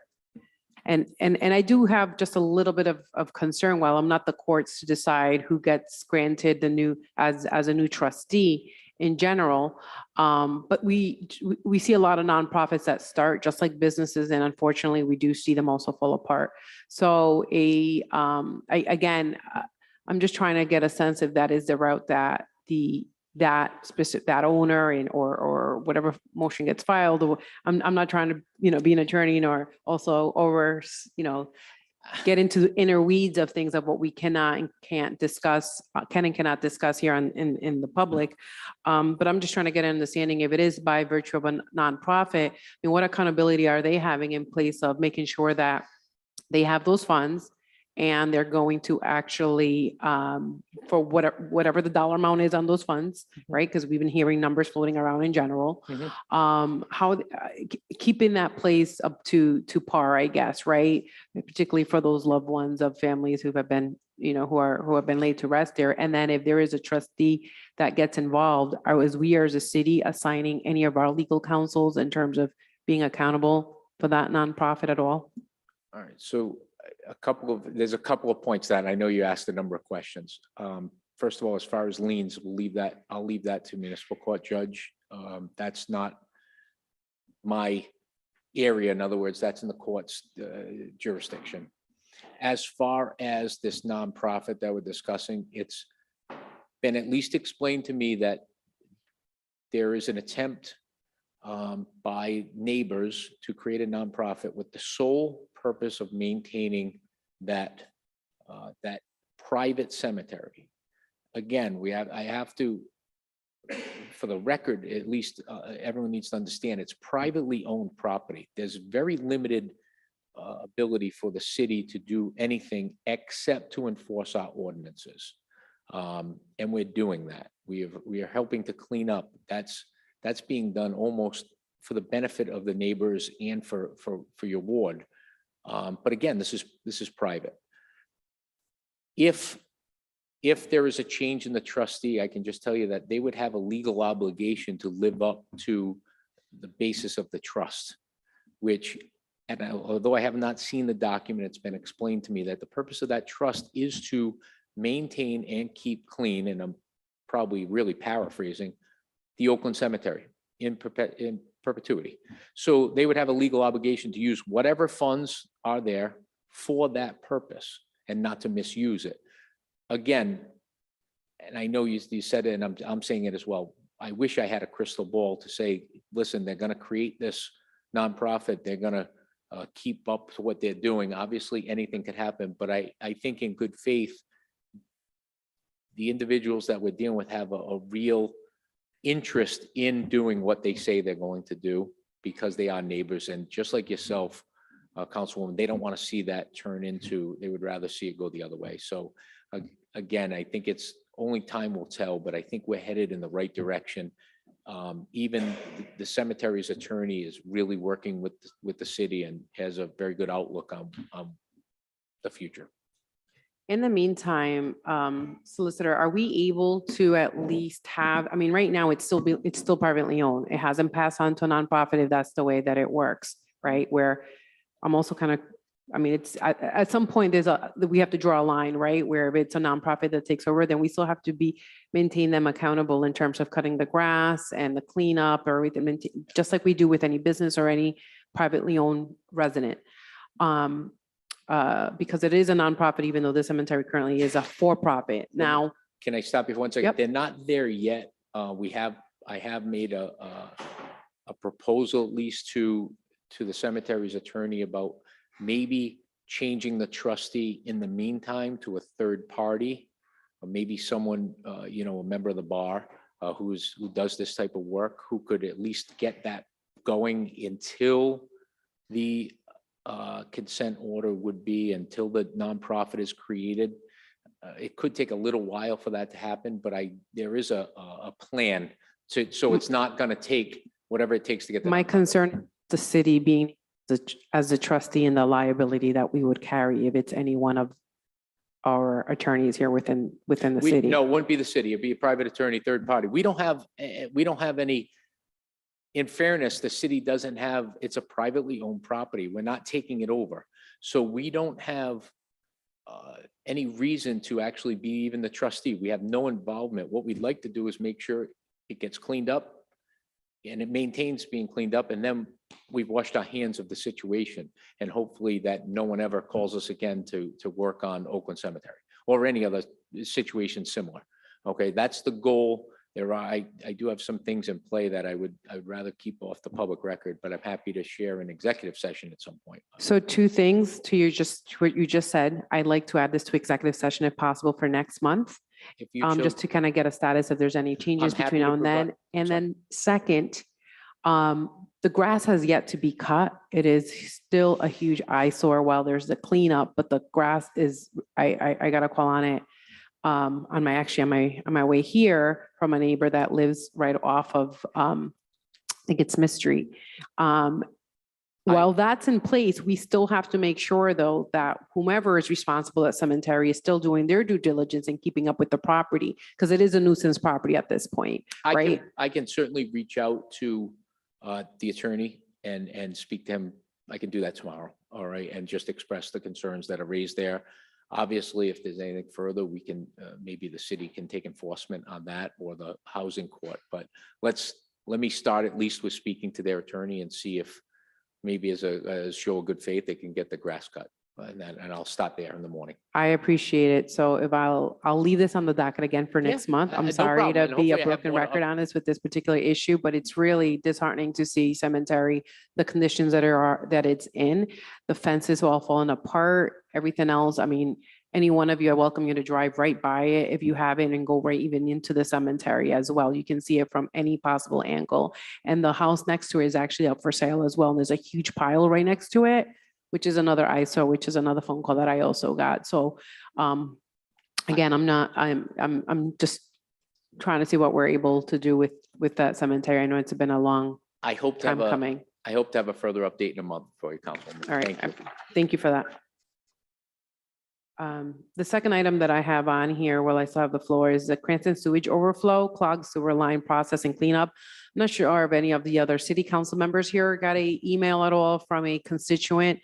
And I do have just a little bit of concern, while I'm not the courts to decide who gets granted the new as a new trustee in general. But we see a lot of nonprofits that start just like businesses, and unfortunately we do see them also fall apart. So again, I'm just trying to get a sense if that is the route that that owner and or whatever motion gets filed. I'm not trying to be an attorney nor also over get into the inner weeds of things of what we cannot and can't discuss, can and cannot discuss here in the public. But I'm just trying to get an understanding if it is by virtue of a nonprofit, and what accountability are they having in place of making sure that they have those funds and they're going to actually, for whatever the dollar amount is on those funds, right? Because we've been hearing numbers floating around in general. How keeping that place up to par, I guess, right? Particularly for those loved ones of families who have been, who have been laid to rest there. And then if there is a trustee that gets involved, as we as a city assigning any of our legal counsels in terms of being accountable for that nonprofit at all? All right, so there's a couple of points that I know you asked a number of questions. First of all, as far as liens, I'll leave that to municipal court judge. That's not my area. In other words, that's in the court's jurisdiction. As far as this nonprofit that we're discussing, it's been at least explained to me that there is an attempt by neighbors to create a nonprofit with the sole purpose of maintaining that private cemetery. Again, I have to for the record, at least everyone needs to understand, it's privately owned property. There's very limited ability for the city to do anything except to enforce our ordinances. And we're doing that. We are helping to clean up. That's being done almost for the benefit of the neighbors and for your ward. But again, this is private. If there is a change in the trustee, I can just tell you that they would have a legal obligation to live up to the basis of the trust, which, and although I have not seen the document, it's been explained to me that the purpose of that trust is to maintain and keep clean, and I'm probably really paraphrasing, the Oakland Cemetery in perpetuity. So they would have a legal obligation to use whatever funds are there for that purpose and not to misuse it. Again, and I know you said it, and I'm saying it as well, I wish I had a crystal ball to say, listen, they're going to create this nonprofit, they're going to keep up to what they're doing. Obviously, anything could happen, but I think in good faith, the individuals that we're dealing with have a real interest in doing what they say they're going to do because they are neighbors. And just like yourself, Councilwoman, they don't want to see that turn into, they would rather see it go the other way. So again, I think it's only time will tell, but I think we're headed in the right direction. Even the cemetery's attorney is really working with the city and has a very good outlook on the future. In the meantime, Solicitor, are we able to at least have, I mean, right now it's still privately owned. It hasn't passed on to a nonprofit if that's the way that it works, right? Where I'm also kind of, I mean, it's at some point we have to draw a line, right? Where if it's a nonprofit that takes over, then we still have to maintain them accountable in terms of cutting the grass and the cleanup or everything, just like we do with any business or any privately owned resident. Because it is a nonprofit, even though the cemetery currently is a for-profit. Now, can I stop you for 1 second? Yep. They're not there yet. I have made a proposal at least to the cemetery's attorney about maybe changing the trustee in the meantime to a third party, or maybe someone, a member of the bar who does this type of work, who could at least get that going until the consent order would be, until the nonprofit is created. It could take a little while for that to happen, but there is a plan so it's not going to take whatever it takes to get. my concern, the city being as the trustee and the liability that we would carry if it's any one of our attorneys here within the city. No, it wouldn't be the city. It'd be a private attorney, third party. We don't have any. In fairness, the city doesn't have, it's a privately owned property. We're not taking it over. So we don't have any reason to actually be even the trustee. We have no involvement. What we'd like to do is make sure it gets cleaned up and it maintains being cleaned up. And then we've washed our hands of the situation. And hopefully that no one ever calls us again to work on Oakland Cemetery or any other situation similar. Okay, that's the goal. I do have some things in play that I'd rather keep off the public record, but I'm happy to share an executive session at some point. So 2 things to what you just said. I'd like to add this to executive session if possible for next month. If you Just to kind of get a status if there's any changes I'm happy between to now and then. provide- And Sorry. then second, the grass has yet to be cut. It is still a huge eyesore while there's the cleanup, but the grass is, I got a call on it on my way here from a neighbor that lives right off of, I think it's Smith Street. While that's in place, we still have to make sure though that whomever is responsible at cemetery is still doing their due diligence and keeping up with the property, because it is a nuisance property at this point, right? I can certainly reach out to the attorney and speak to him. I can do that tomorrow. All right. And just express the concerns that are raised there. Obviously, if there's anything further, we can, maybe the city can take enforcement on that or the housing court. But let me start at least with speaking to their attorney and see if maybe as a show of good faith, they can get the grass cut. And I'll stop there in the morning. I appreciate it. So if I'll leave this on the docket again for next month. I'm no sorry problem. to And be hopefully a I have broken more to record on this with this particular issue, but it's really disheartening to see cemetery, the conditions that it's in, the fences all falling apart, everything else. I mean, any one of you, I welcome you to drive right by it if you haven't and go right even into the cemetery as well. You can see it from any possible angle. And the house next to it is actually up for sale as well. And there's a huge pile right next to it, which is another eyesore, which is another phone call that I also got. So again, I'm just trying to see what we're able to do with that cemetery. I know it's been a long I hope to have time coming. I hope to have a further update in a month for you, Councilwoman. All right, Thank you. thank you for that. The second item that I have on here, while I still have the floor, is the Cranston sewage overflow, clogged sewer line processing cleanup. I'm not sure if any of the other city council members here got a email at all from a constituent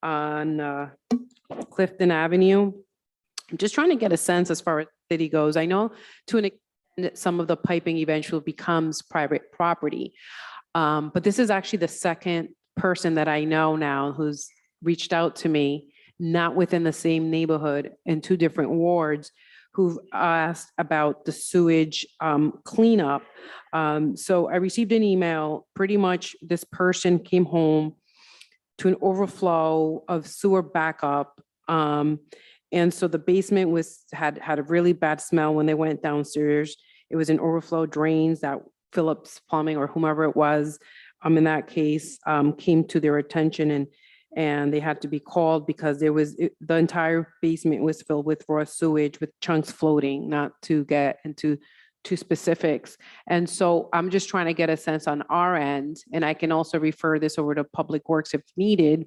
on Clifton Avenue. I'm just trying to get a sense as far as the city goes. I know to an extent some of the piping eventually becomes private property. But this is actually the second person that I know now who's reached out to me, not within the same neighborhood in two different wards, who've asked about the sewage cleanup. So I received an email, pretty much this person came home to an overflow of sewer backup. And so the basement had a really bad smell when they went downstairs. It was an overflow drains that Phillips Plumbing or whomever it was, in that case, came to their attention and they had to be called because the entire basement was filled with raw sewage with chunks floating, not to get into specifics. And so I'm just trying to get a sense on our end, and I can also refer this over to Public Works if needed,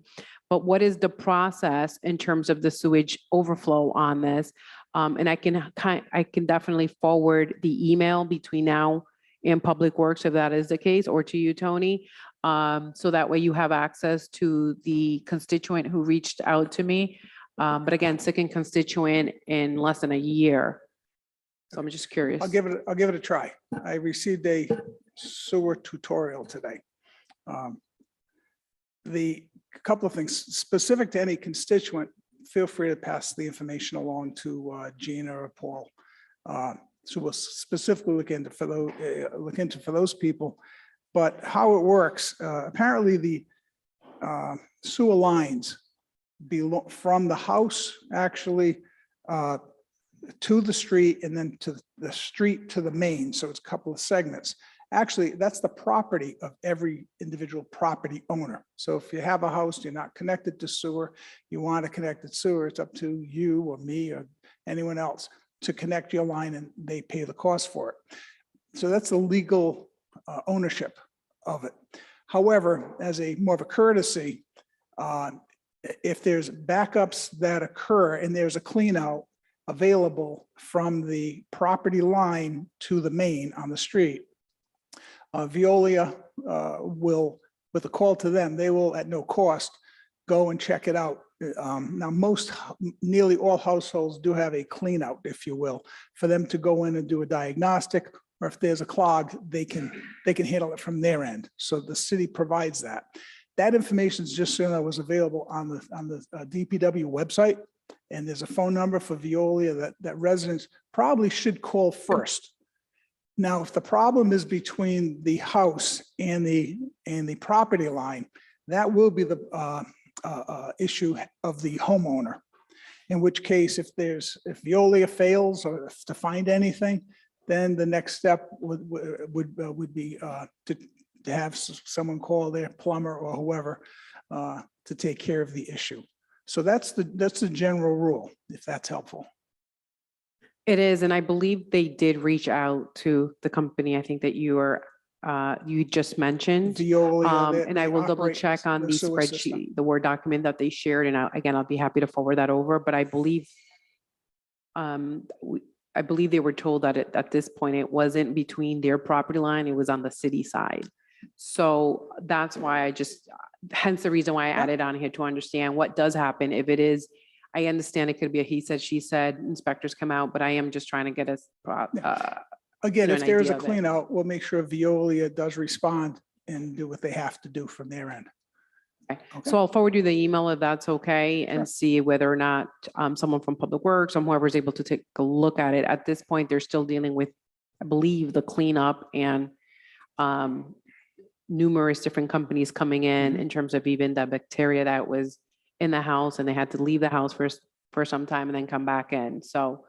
but what is the process in terms of the sewage overflow on this? And I can definitely forward the email between now and Public Works if that is the case, or to you, Tony. So that way you have access to the constituent who reached out to me. But again, second constituent in less than a year. So I'm just curious. I'll give it a try. I received a sewer tutorial today. The couple of things specific to any constituent, feel free to pass the information along to Gina or Paul. So we'll specifically look into for those people. But how it works, apparently the sewer lines belong from the house actually to the street and then to the street to the main. So it's a couple of segments. Actually, that's the property of every individual property owner. So if you have a house, you're not connected to sewer, you want a connected sewer, it's up to you or me or anyone else to connect your line and they pay the cost for it. So that's the legal ownership of it. However, as a more of a courtesy, if there's backups that occur and there's a clean out available from the property line to the main on the street, Veolia will, with a call to them, they will at no cost go and check it out. Now, nearly all households do have a clean out, if you will, for them to go in and do a diagnostic, or if there's a clog, they can handle it from their end. So the city provides that. That information is just so that was available on the DPW website, and there's a phone number for Veolia that residents probably should call first. Now, if the problem is between the house and the property line, that will be the issue of the homeowner. In which case, if Veolia fails or to find anything, then the next step would be to have someone call their plumber or whoever to take care of the issue. So that's the general rule, if that's helpful. It is, and I believe they did reach out to the company, I think that you just mentioned. Veolia, and I will double check on the sewer spreadsheet, system. the Word document that they shared, and again, I'll be happy to forward that over, but I believe I believe they were told that at this point, it wasn't between their property line, it was on the city side. So that's why hence the reason why I added on here to understand what does happen if it is. I understand it could be a he said, she said, inspectors come out, but I am just trying to get us. Again, an if there is a idea of it. clean out, we'll make sure Veolia does respond and do what they have to do from their end. Okay. So I'll forward you the email if that's okay and see whether or not someone from Public Works or whoever is able to take a look at it. At this point, they're still dealing with, I believe, the cleanup and numerous different companies coming in terms of even the bacteria that was in the house, and they had to leave the house for for some time and then come back in. So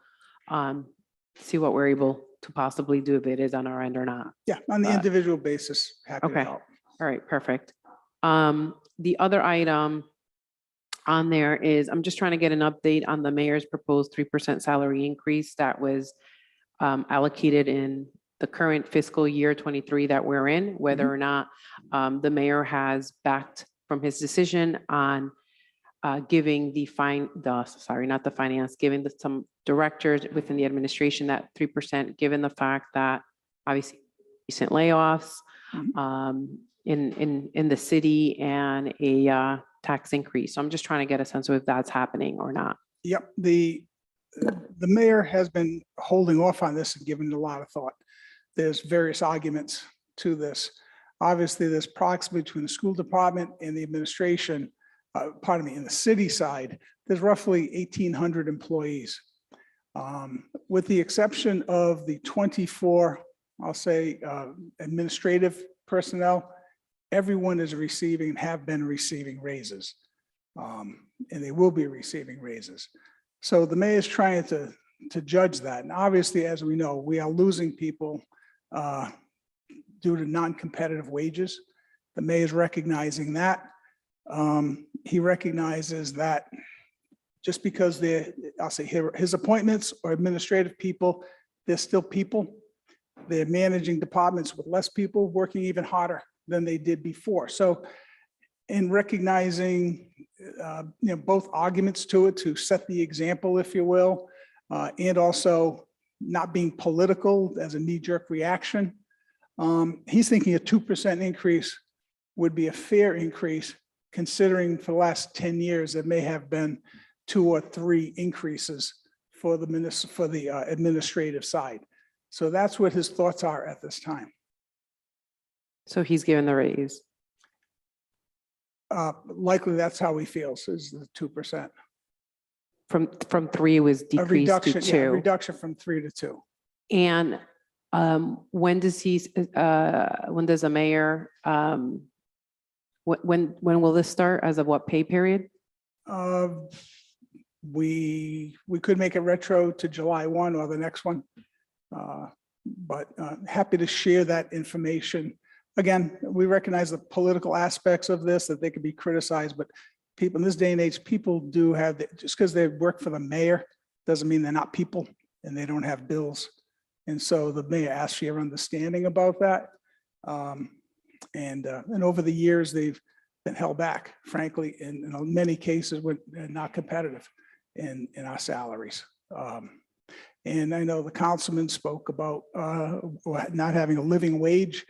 see what we're able to possibly do if it is on our end or not. Yeah, on the individual basis, happy to Okay. help. All right, perfect. The other item on there is, I'm just trying to get an update on the mayor's proposed 3% salary increase that was allocated in the current fiscal year 23 that we're in, whether or not the mayor has backed from his decision on giving giving some directors within the administration that 3%, given the fact that obviously recent layoffs in the city and a tax increase. So I'm just trying to get a sense of if that's happening or not. Yep, the mayor has been holding off on this and giving it a lot of thought. There's various arguments to this. Obviously, there's proximity between the school department and the administration, in the city side, there's roughly 1,800 employees. With the exception of the 24, I'll say, administrative personnel, everyone is receiving and have been receiving raises. And they will be receiving raises. So the mayor is trying to judge that. And obviously, as we know, we are losing people due to non-competitive wages. The mayor is recognizing that. He recognizes that just because I'll say his appointments or administrative people, they're still people. They're managing departments with less people, working even harder than they did before. So in recognizing both arguments to it, to set the example, if you will, and also not being political as a knee-jerk reaction, he's thinking a 2% increase would be a fair increase, considering for the last 10 years, there may have been 2 or 3 increases for the administrative side. So that's what his thoughts are at this time. So he's given the raise. Likely that's how he feels, is the 2%. From 3 was A decreased reduction, to 2. yeah, a reduction from 3 to 2. And when does a mayor, when will this start? As of what pay period? We could make it retro to July 1 or the next one. But happy to share that information. Again, we recognize the political aspects of this, that they could be criticized, but people in this day and age, people do have, just because they work for the mayor, doesn't mean they're not people and they don't have bills. And so the mayor asks for your understanding about that. And over the years, they've been held back, frankly, in many cases, we're not competitive in our salaries. And I know the councilman spoke about not having a living wage.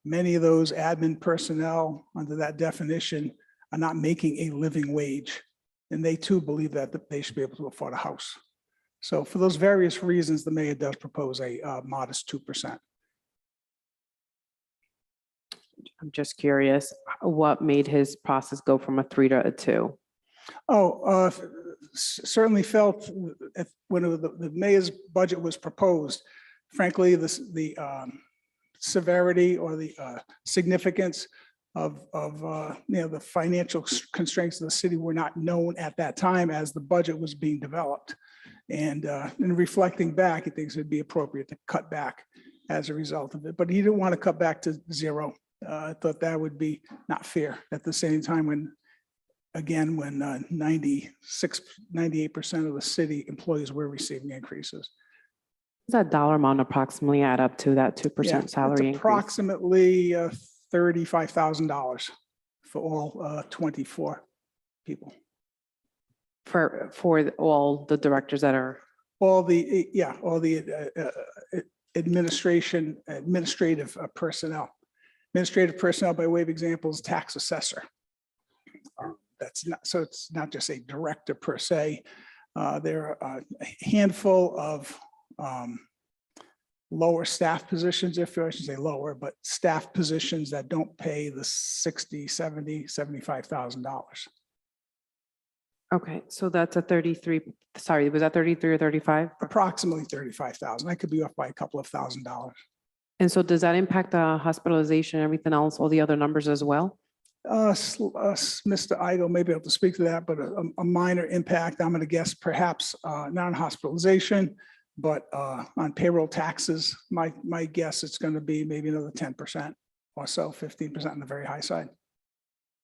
Many of those admin personnel under that definition are not making a living wage. And they too believe that they should be able to afford a house. So for those various reasons, the mayor does propose a modest 2%. I'm just curious, what made his process go from a 3 to a 2? Certainly felt when the mayor's budget was proposed, frankly, the severity or the significance of the financial constraints of the city were not known at that time as the budget was being developed. And in reflecting back, he thinks it'd be appropriate to cut back as a result of it. But he didn't want to cut back to 0. I thought that would be not fair at the same time when 98% of the city employees were receiving increases. Does that dollar amount approximately add up to that 2% salary increase? Approximately $35,000 for all 24 people. For all the directors that are. All the administrative personnel. Administrative personnel, by way of examples, tax assessor. That's not, so it's not just a director per se. There are a handful of lower staff positions, if I should say lower, but staff positions that don't pay the $60,000, $70,000, $75,000. Okay, so that's a 33, sorry, was that 33 or 35? Approximately 35,000. I could be off by a couple of $1,000s. And so does that impact the hospitalization, everything else, all the other numbers as well? Mr. Igo may be able to speak to that, but a minor impact, I'm going to guess perhaps not on hospitalization, but on payroll taxes. My guess it's going to be maybe another 10% or so, 15% on the very high side.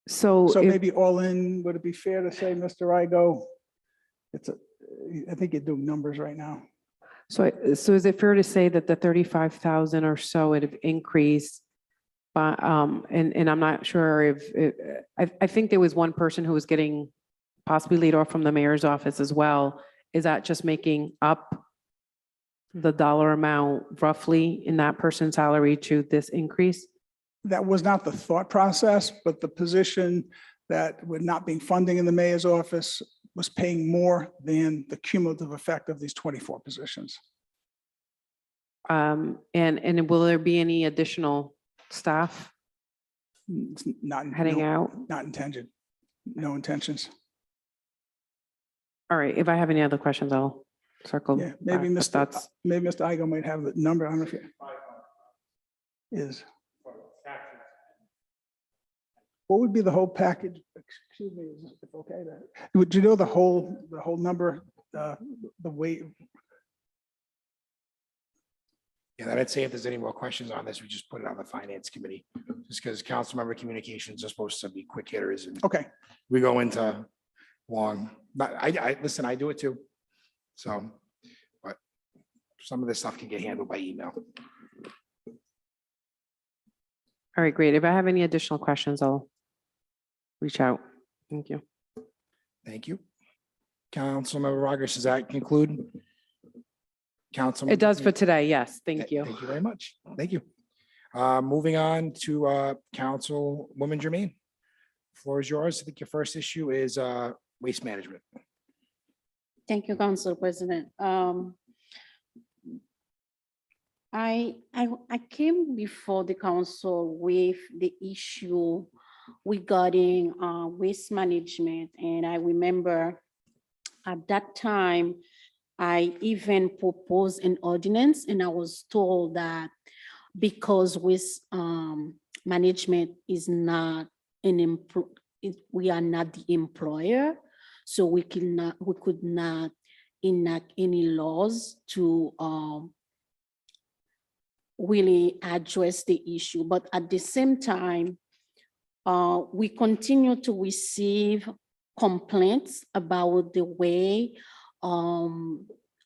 So So if- maybe all in, would it be fair to say, Mr. Igo, I think you're doing numbers right now. So is it fair to say that the 35,000 or so would have increased? And I'm not sure if, I think there was one person who was getting possibly laid off from the mayor's office as well. Is that just making up the dollar amount roughly in that person's salary to this increase? That was not the thought process, but the position that would not being funding in the mayor's office was paying more than the cumulative effect of these 24 positions. And will there be any additional staff It's not heading no, out? Not intended. No intentions. All right, if I have any other questions, I'll circle. Yeah, maybe back, but Mr. that's- Maybe Mr. Igo might have the number. I don't know if you is. What would be the whole package? Excuse me, is it okay to, would you know the whole number, the weight? Yeah, I'd say if there's any more questions on this, we just put it on the finance committee, just because council member communications are supposed to be quick hitters and Okay, we go into long, but listen, I do it too. So, but some of this stuff can get handled by email. All right, great. If I have any additional questions, I'll reach out. Thank you. Thank you. Councilmember Rogers, does that conclude? Council. It does for today, yes. Thank you. Thank you very much. Thank you. Moving on to Councilwoman Jermaine. Floor is yours. I think your first issue is waste management. Thank you, Council President. I came before the council with the issue regarding waste management, and I remember at that time I even proposed an ordinance, and I was told that because waste management is not we are not the employer, so we could not enact any laws to really address the issue. But at the same time, we continue to receive complaints about the way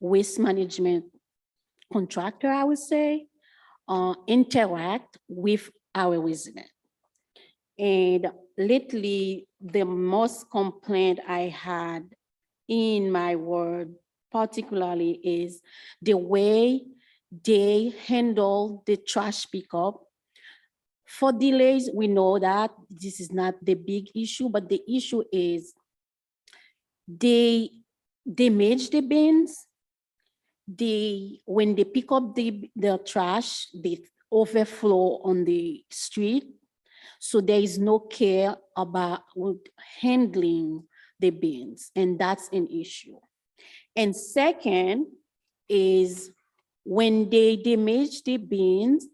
waste management contractor, I would say, interact with our residents. And lately, the most complaint I had in my ward particularly is the way they handle the trash pickup. For delays, we know that this is not the big issue, but the issue is they damage the bins. When they pick up the trash, they overflow on the street. So there is no care about handling the bins, and that's an issue. And second is when they damage the bins,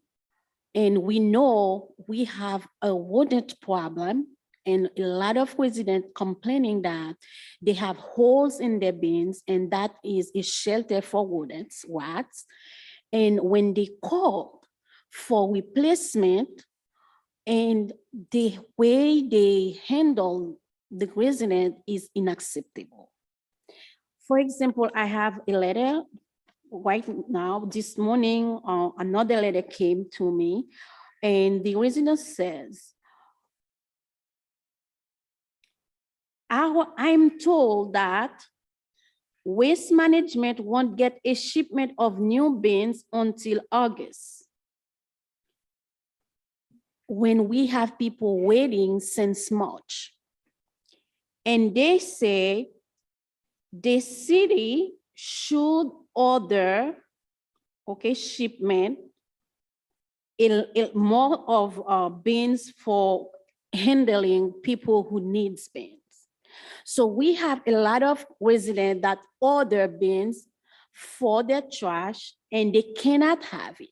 and we know we have a rodent problem, and a lot of residents complaining that they have holes in their bins, and that is a shelter for rodents, rats. And when they call for replacement, and the way they handle the resident is unacceptable. For example, I have a letter right now, this morning, another letter came to me, and the resident says, I'm told that waste management won't get a shipment of new bins until August, when we have people waiting since March. And they say the city should order, shipment, more of bins for handling people who need bins. So we have a lot of residents that order bins for their trash, and they cannot have it.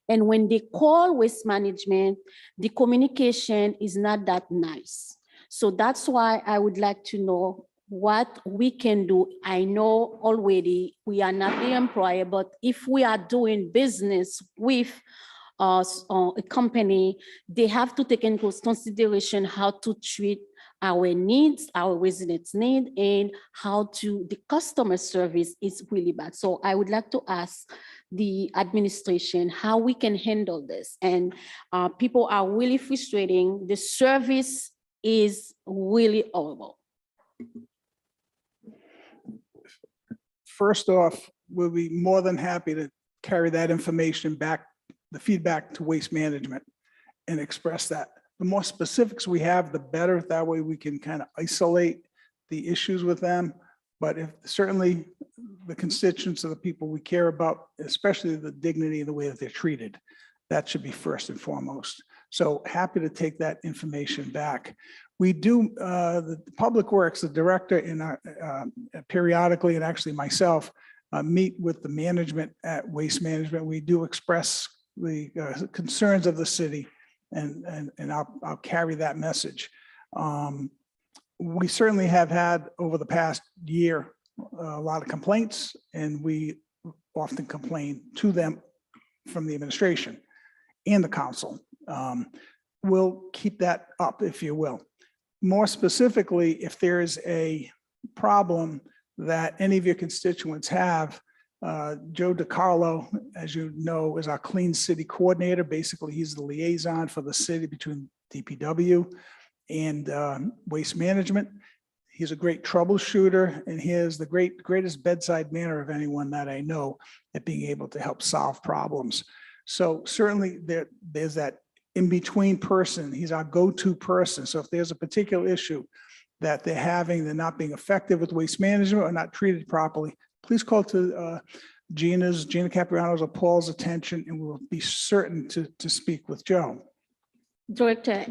And when they call waste management, the communication is not that nice. So that's why I would like to know what we can do. I know already we are not the employer, but if we are doing business with a company, they have to take into consideration how to treat our needs, our residents' need, and how to, the customer service is really bad. So I would like to ask the administration how we can handle this. And people are really frustrating. The service is really horrible. First off, we'll be more than happy to carry that information back, the feedback to Waste Management and express that. The more specifics we have, the better. That way we can kind of isolate the issues with them. But if certainly the constituents of the people we care about, especially the dignity and the way that they're treated, that should be first and foremost. So happy to take that information back. We do, the Public Works, the director in our, periodically, and actually myself, meet with the management at Waste Management. We do express the concerns of the city, and I'll carry that message. We certainly have had over the past year a lot of complaints, and we often complain to them from the administration and the council. We'll keep that up, if you will. More specifically, if there is a problem that any of your constituents have, Joe DiCarlo, as you know, is our Clean City Coordinator. Basically, he's the liaison for the city between DPW and Waste Management. He's a great troubleshooter, and he has the greatest bedside manner of anyone that I know at being able to help solve problems. So certainly there's that in-between person. He's our go-to person. So if there's a particular issue that they're having, they're not being effective with waste management or not treated properly, please call to Gina Capriano's or Paul's attention, and we'll be certain to speak with Joe. Director,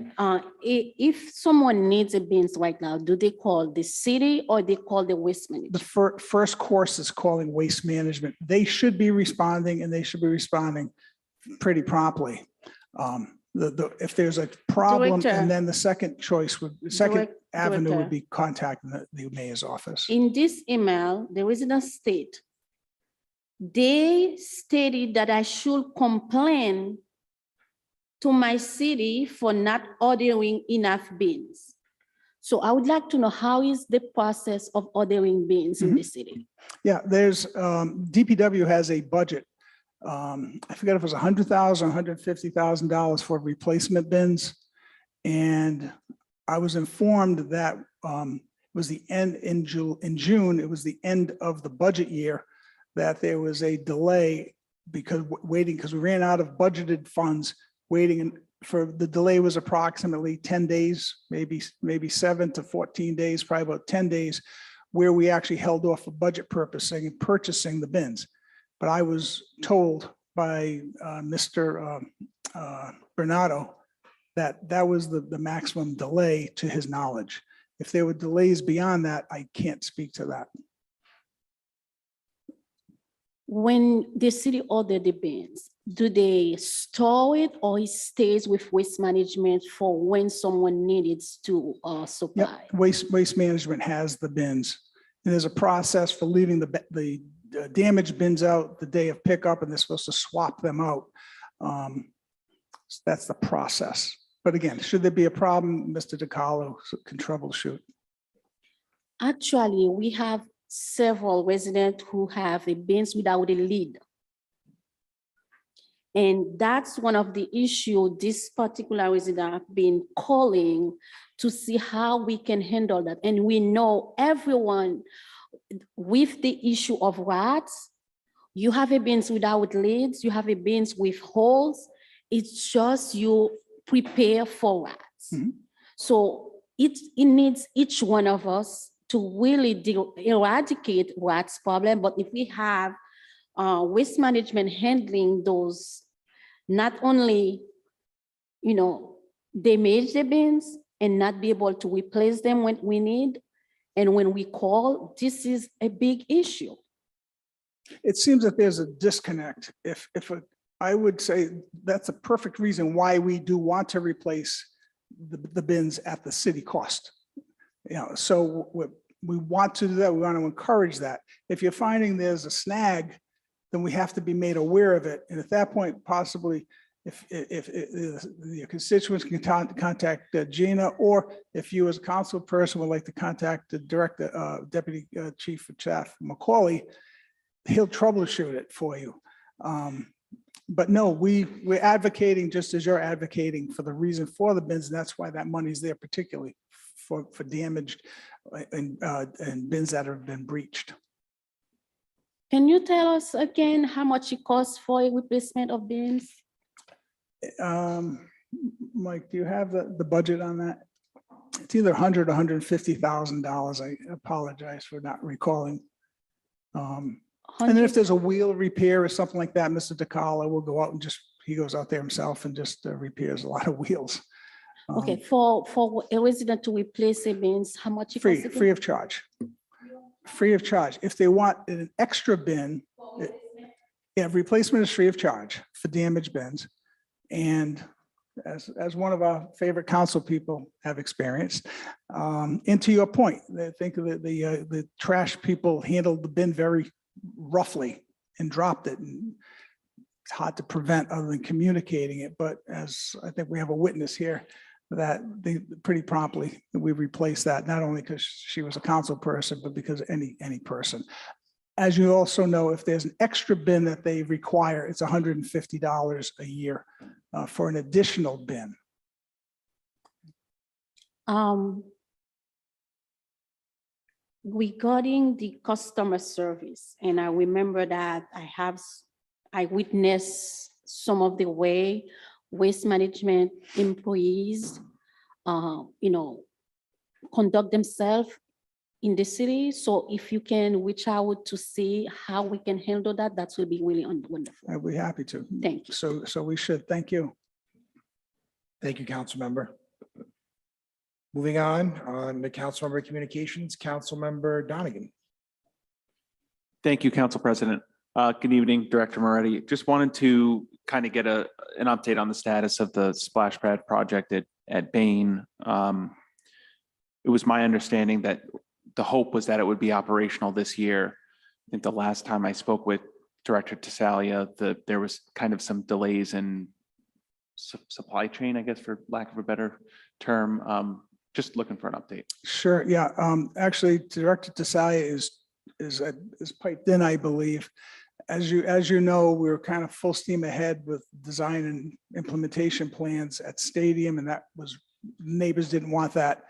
if someone needs a bins right now, do they call the city or they call the waste management? The first course is calling Waste Management. They should be responding, and they should be responding pretty promptly. If there's a problem, Director. and then the second choice would, the second avenue would be contacting the mayor's office. In this email, the resident state, they stated that I should complain to my city for not ordering enough bins. So I would like to know, how is the process of ordering bins in the city? Yeah, there's, DPW has a budget. I forget if it was $100,000, $150,000 for replacement bins. And I was informed that it was the end in June, it was the end of the budget year, that there was a delay because we ran out of budgeted funds. Waiting for the delay was approximately 10 days, maybe 7 to 14 days, probably about 10 days, where we actually held off for budget purposing and purchasing the bins. But I was told by Mr. Bernardo that that was the maximum delay to his knowledge. If there were delays beyond that, I can't speak to that. When the city ordered the bins, do they store it or it stays with waste management for when someone needs to supply? Yep. Waste Management has the bins. And there's a process for leaving the damaged bins out the day of pickup, and they're supposed to swap them out. So that's the process. But again, should there be a problem, Mr. DiCarlo can troubleshoot. Actually, we have several residents who have a bins without a lid. And that's one of the issues this particular resident have been calling to see how we can handle that. And we know everyone with the issue of rats, you have a bins without lids, you have a bins with holes. It's just you prepare for rats. Mm-hmm. So it needs each one of us to really eradicate rats problem. But if we have waste management handling those, not only, damage the bins and not be able to replace them when we need, and when we call, this is a big issue. It seems that there's a disconnect. If I would say that's a perfect reason why we do want to replace the bins at the city cost. You know, so we want to do that. We want to encourage that. If you're finding there's a snag, then we have to be made aware of it. And at that point, possibly, if your constituents can contact Gina, or if you as a council person would like to contact the director, Deputy Chief of Staff Macaulay, he'll troubleshoot it for you. But no, we're advocating just as you're advocating for the reason for the bins, and that's why that money's there, particularly for damaged and bins that have been breached. Can you tell us again how much it costs for a replacement of bins? Mike, do you have the budget on that? It's either $100,000 or $150,000. I apologize for not recalling. And then if there's a wheel repair or something like that, Mr. DeCarlo will go out and he goes out there himself and just repairs a lot of wheels. Okay, for a resident to replace a bins, how much? It costs again? Free of charge. Free of charge. If they want an extra bin, replacement is free of charge for damaged bins. And as one of our favorite council people have experienced, and to your point, I think the trash people handled the bin very roughly and dropped it. And it's hard to prevent other than communicating it. But as I think we have a witness here, that they pretty promptly, we replaced that, not only because she was a council person, but because any person. As you also know, if there's an extra bin that they require, it's $150 a year for an additional bin. Regarding the customer service, and I remember that I witnessed some of the way waste management employees, conduct themselves in the city. So if you can reach out to see how we can handle that, that will be really wonderful. I'd be happy to. Thank you. So we should. Thank you. Thank you, council member. Moving on to council member communications, council member Donegan. Thank you, Council President. Good evening, Director Moretti. Just wanted to kind of get an update on the status of the splash pad project at Bain. It was my understanding that the hope was that it would be operational this year. I think the last time I spoke with Director Tasalia, there was kind of some delays in supply chain, I guess, for lack of a better term. Just looking for an update. Sure. Yeah. Actually, Director Tasalia is piped in, I believe. As you know, we were kind of full steam ahead with design and implementation plans at Stadium, and neighbors didn't want that.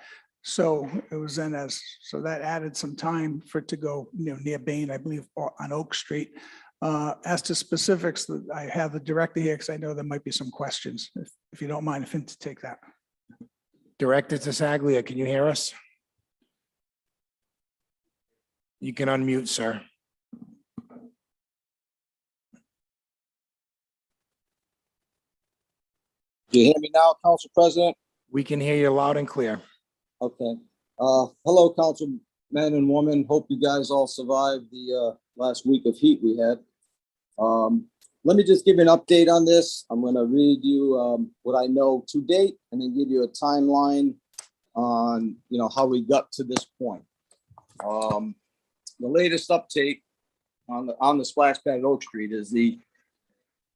So it was then so that added some time for it to go, near Bain, I believe, on Oak Street. As to specifics, I have the director here because I know there might be some questions, if you don't mind, if him to take that. Director Tassaglia, can you hear us? You can unmute, sir. Do you hear me now, Council President? We can hear you loud and clear. Okay. Hello, councilmen and women. Hope you guys all survived the last week of heat we had. Let me just give you an update on this. I'm going to read you what I know to date, and then give you a timeline on how we got to this point. The latest update on the splash pad at Oak Street is the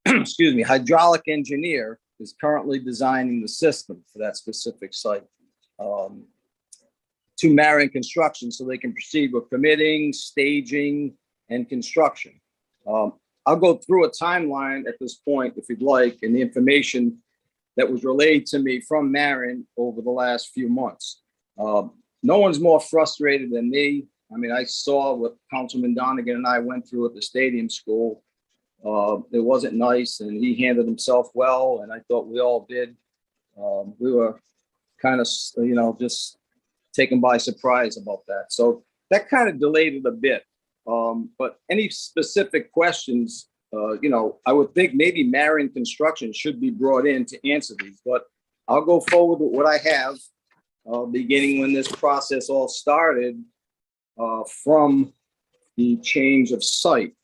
excuse me, hydraulic engineer is currently designing the system for that specific site to Marion Construction so they can proceed with permitting, staging, and construction. I'll go through a timeline at this point, if you'd like, and the information that was relayed to me from Marion over the last few months. No one's more frustrated than me. I mean, I saw what Councilman Donegan and I went through at the Stadium School. It wasn't nice, and he handled himself well, and I thought we all did. We were kind of, just taken by surprise about that. So that kind of delayed it a bit. But any specific questions, I would think maybe Marion Construction should be brought in to answer these, but I'll go forward with what I have, beginning when this process all started, from the change of site.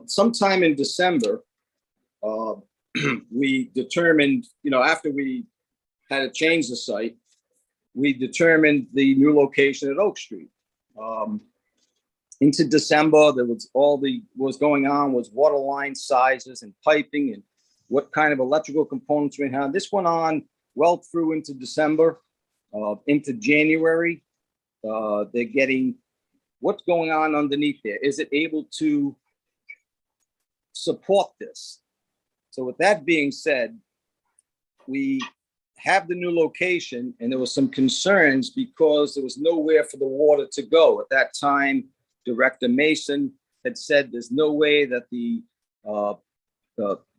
Sometime in December, we determined, after we had to change the site, we determined the new location at Oak Street. Into December, there was was going on was water line sizes and piping and what kind of electrical components we had. This went on well through into December, into January. They're getting what's going on underneath there. Is it able to support this? So with that being said, we have the new location and there was some concerns because there was nowhere for the water to go. At that time, Director Mason had said there's no way that the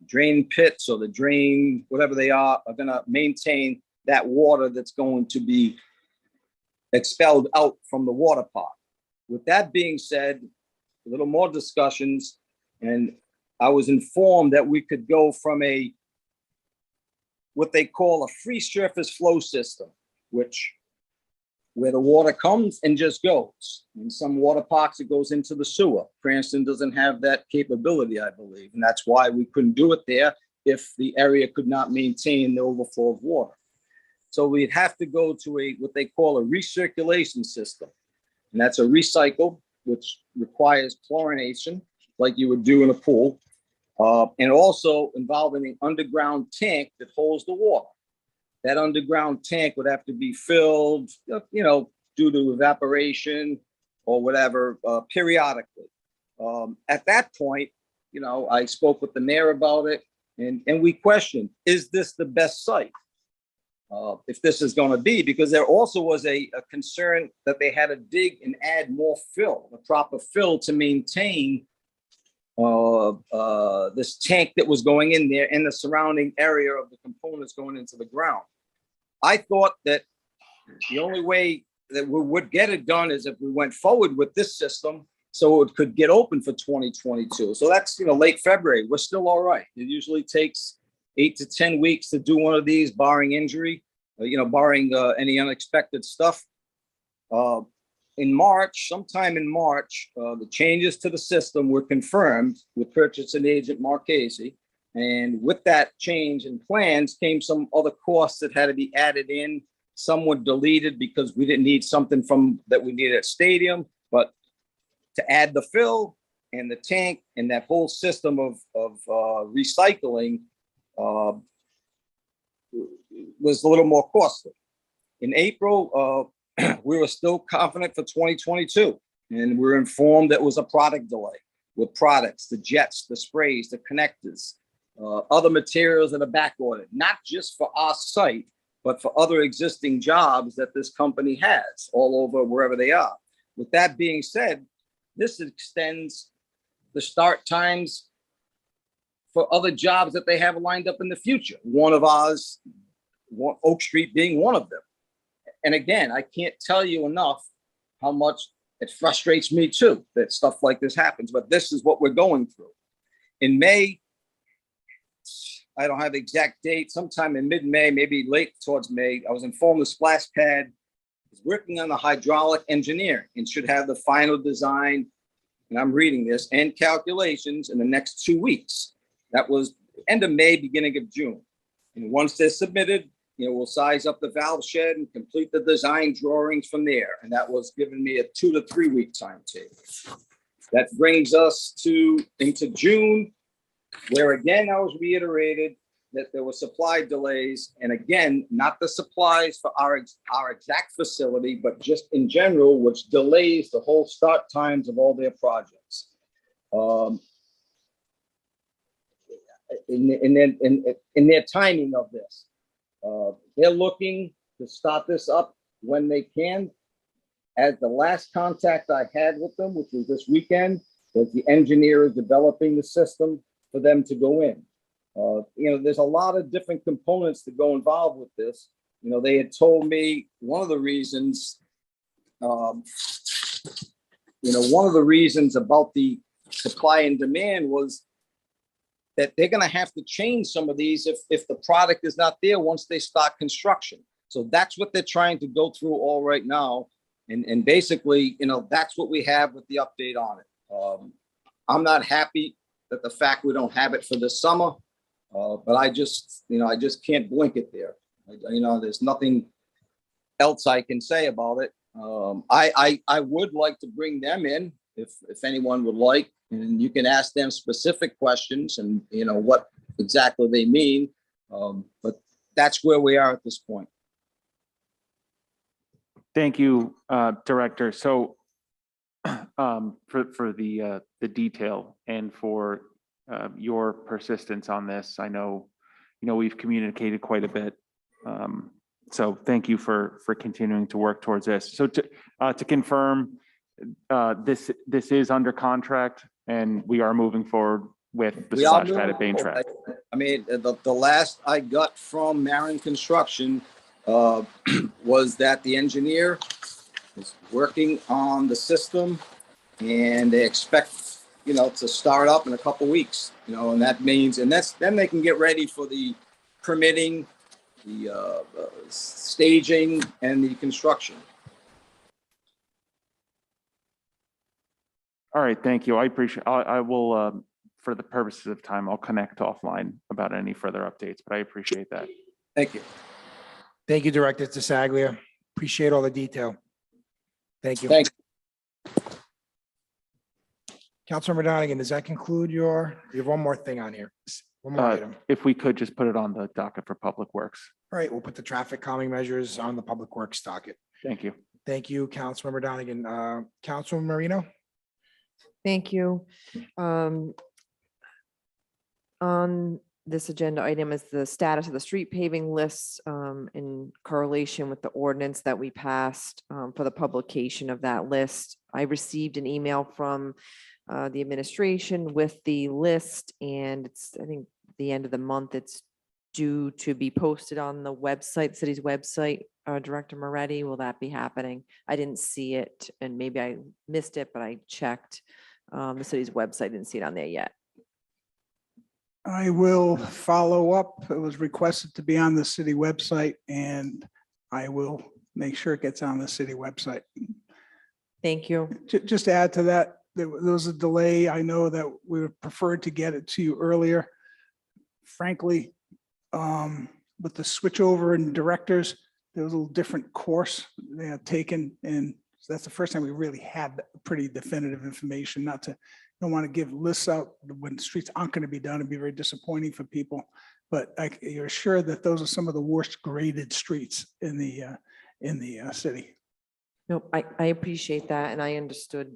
drain pits or the drain, whatever they are going to maintain that water that's going to be expelled out from the water park. With that being said, a little more discussions, and I was informed that we could go from what they call a free surface flow system, where the water comes and just goes. In some water parks, it goes into the sewer. Cranston doesn't have that capability, I believe, and that's why we couldn't do it there if the area could not maintain the overflow of water. So we'd have to go to what they call a recirculation system, and that's a recycle, which requires chlorination, like you would do in a pool, and also involving an underground tank that holds the water. That underground tank would have to be filled, due to evaporation or whatever, periodically. At that point, I spoke with the mayor about it, and we questioned, is this the best site? If this is going to be, because there also was a concern that they had to dig and add more fill, the proper fill to maintain this tank that was going in there and the surrounding area of the components going into the ground. I thought that the only way that we would get it done is if we went forward with this system so it could get open for 2022. So that's, late February. We're still all right. It usually takes 8 to 10 weeks to do one of these, barring injury, barring any unexpected stuff. In March, sometime in March, the changes to the system were confirmed with purchasing agent Marchese. And with that change in plans came some other costs that had to be added in. Some were deleted because we didn't need something that we needed at Stadium, but to add the fill and the tank and that whole system of recycling was a little more costly. In April, we were still confident for 2022, and we were informed that it was a product delay with products, the jets, the sprays, the connectors, other materials that are back ordered, not just for our site, but for other existing jobs that this company has all over wherever they are. With that being said, this extends the start times for other jobs that they have lined up in the future. One of ours, Oak Street being one of them. And again, I can't tell you enough how much it frustrates me too that stuff like this happens, but this is what we're going through. In May, I don't have the exact date, sometime in mid-May, maybe late towards May, I was informed the splash pad is working on the hydraulic engineering and should have the final design, and I'm reading this, and calculations in the next 2 weeks. That was end of May, beginning of June. And once they're submitted, we'll size up the valve shed and complete the design drawings from there. And that was giving me a 2 to 3 week timetable. That brings us into June, where again, I was reiterated that there were supply delays. And again, not the supplies for our exact facility, but just in general, which delays the whole start times of all their projects. In their timing of this. They're looking to start this up when they can. As the last contact I had with them, which was this weekend, was the engineer is developing the system for them to go in. There's a lot of different components that go involved with this. They had told me one of the reasons, one of the reasons about the supply and demand was that they're going to have to change some of these if the product is not there once they start construction. So that's what they're trying to go through all right now. And basically, that's what we have with the update on it. I'm not happy that the fact we don't have it for this summer. But I just can't blink it there. There's nothing else I can say about it. I would like to bring them in if anyone would like, and you can ask them specific questions and what exactly they mean. But that's where we are at this point. Thank you, Director. So for the detail and for your persistence on this, I know, we've communicated quite a bit. So thank you for continuing to work towards this. So to confirm, this is under contract and we are moving forward with the splash pad at Bain Track. I mean, the last I got from Marin Construction was that the engineer is working on the system and they expect, to start up in a couple weeks, and that means, and then they can get ready for the permitting, the staging and the construction. All right, thank you. I appreciate, I will, for the purposes of time, I'll connect offline about any further updates, but I appreciate that. Thank you. Thank you, Director Tisaglia. Appreciate all the detail. Thank you. Thanks. Councilmember Donegan, does that conclude you have one more thing on here? One more item. If we could just put it on the docket for Public Works. All right, we'll put the traffic calming measures on the Public Works docket. Thank you. Thank you, Councilmember Donegan. Councilman Marino? Thank you. On this agenda item is the status of the street paving lists in correlation with the ordinance that we passed for the publication of that list. I received an email from the administration with the list, and it's, I think, the end of the month. It's due to be posted on the website, city's website. Director Moretti, will that be happening? I didn't see it, and maybe I missed it, but I checked the city's website, didn't see it on there yet. I will follow up. It was requested to be on the city website, and I will make sure it gets on the city website. Thank you. Just to add to that, there was a delay. I know that we would prefer to get it to you earlier. Frankly, with the switchover in directors, there was a little different course they had taken, and so that's the first time we really had pretty definitive information. Don't want to give lists out when streets aren't going to be done. It'd be very disappointing for people. But you're assured that those are some of the worst graded streets in the city. Nope, I appreciate that, and I understood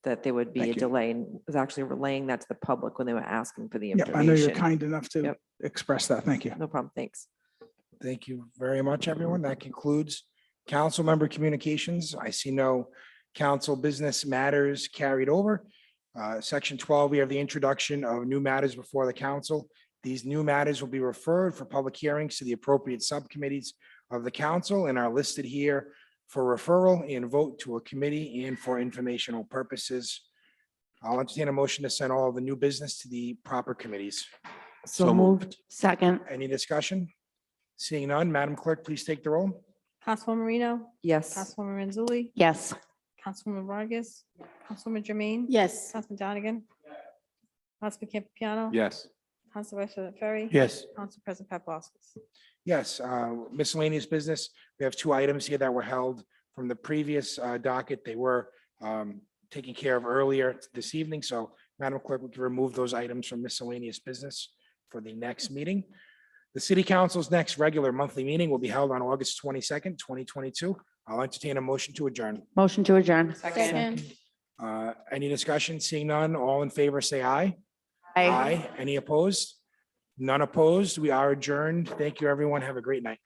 that there would be Thank a you. delay, and was actually relaying that to the public when they were asking for the Yeah, information. I know you're kind enough to Yep. express that. Thank you. No problem, thanks. Thank you very much, everyone. That concludes council member communications. I see no council business matters carried over. Section 12, we have the introduction of new matters before the council. These new matters will be referred for public hearings to the appropriate subcommittees of the council and are listed here for referral and vote to a committee and for informational purposes. I'll entertain a motion to send all of the new business to the proper committees. So moved. Second. Any discussion? Seeing none, Madam Clerk, please take the roll. Councilwoman Marino, Yes. Councilwoman Manzulli, Yes. Councilwoman Vargas, Councilwoman Jermaine. Yes. Councilman Donegan. Councilman Campiano. Yes. Council Vice President Ferry. Yes. Council President Paplaskas. Yes, miscellaneous business. We have two items here that were held from the previous docket. They were taken care of earlier this evening. So Madam Clerk, we can remove those items from miscellaneous business for the next meeting. The City Council's next regular monthly meeting will be held on August 22nd, 2022. I'll entertain a motion to adjourn. Motion to adjourn. Second. Any discussion? Seeing none, all in favor, say aye. Aye. Any opposed? None opposed. We are adjourned. Thank you, everyone. Have a great night.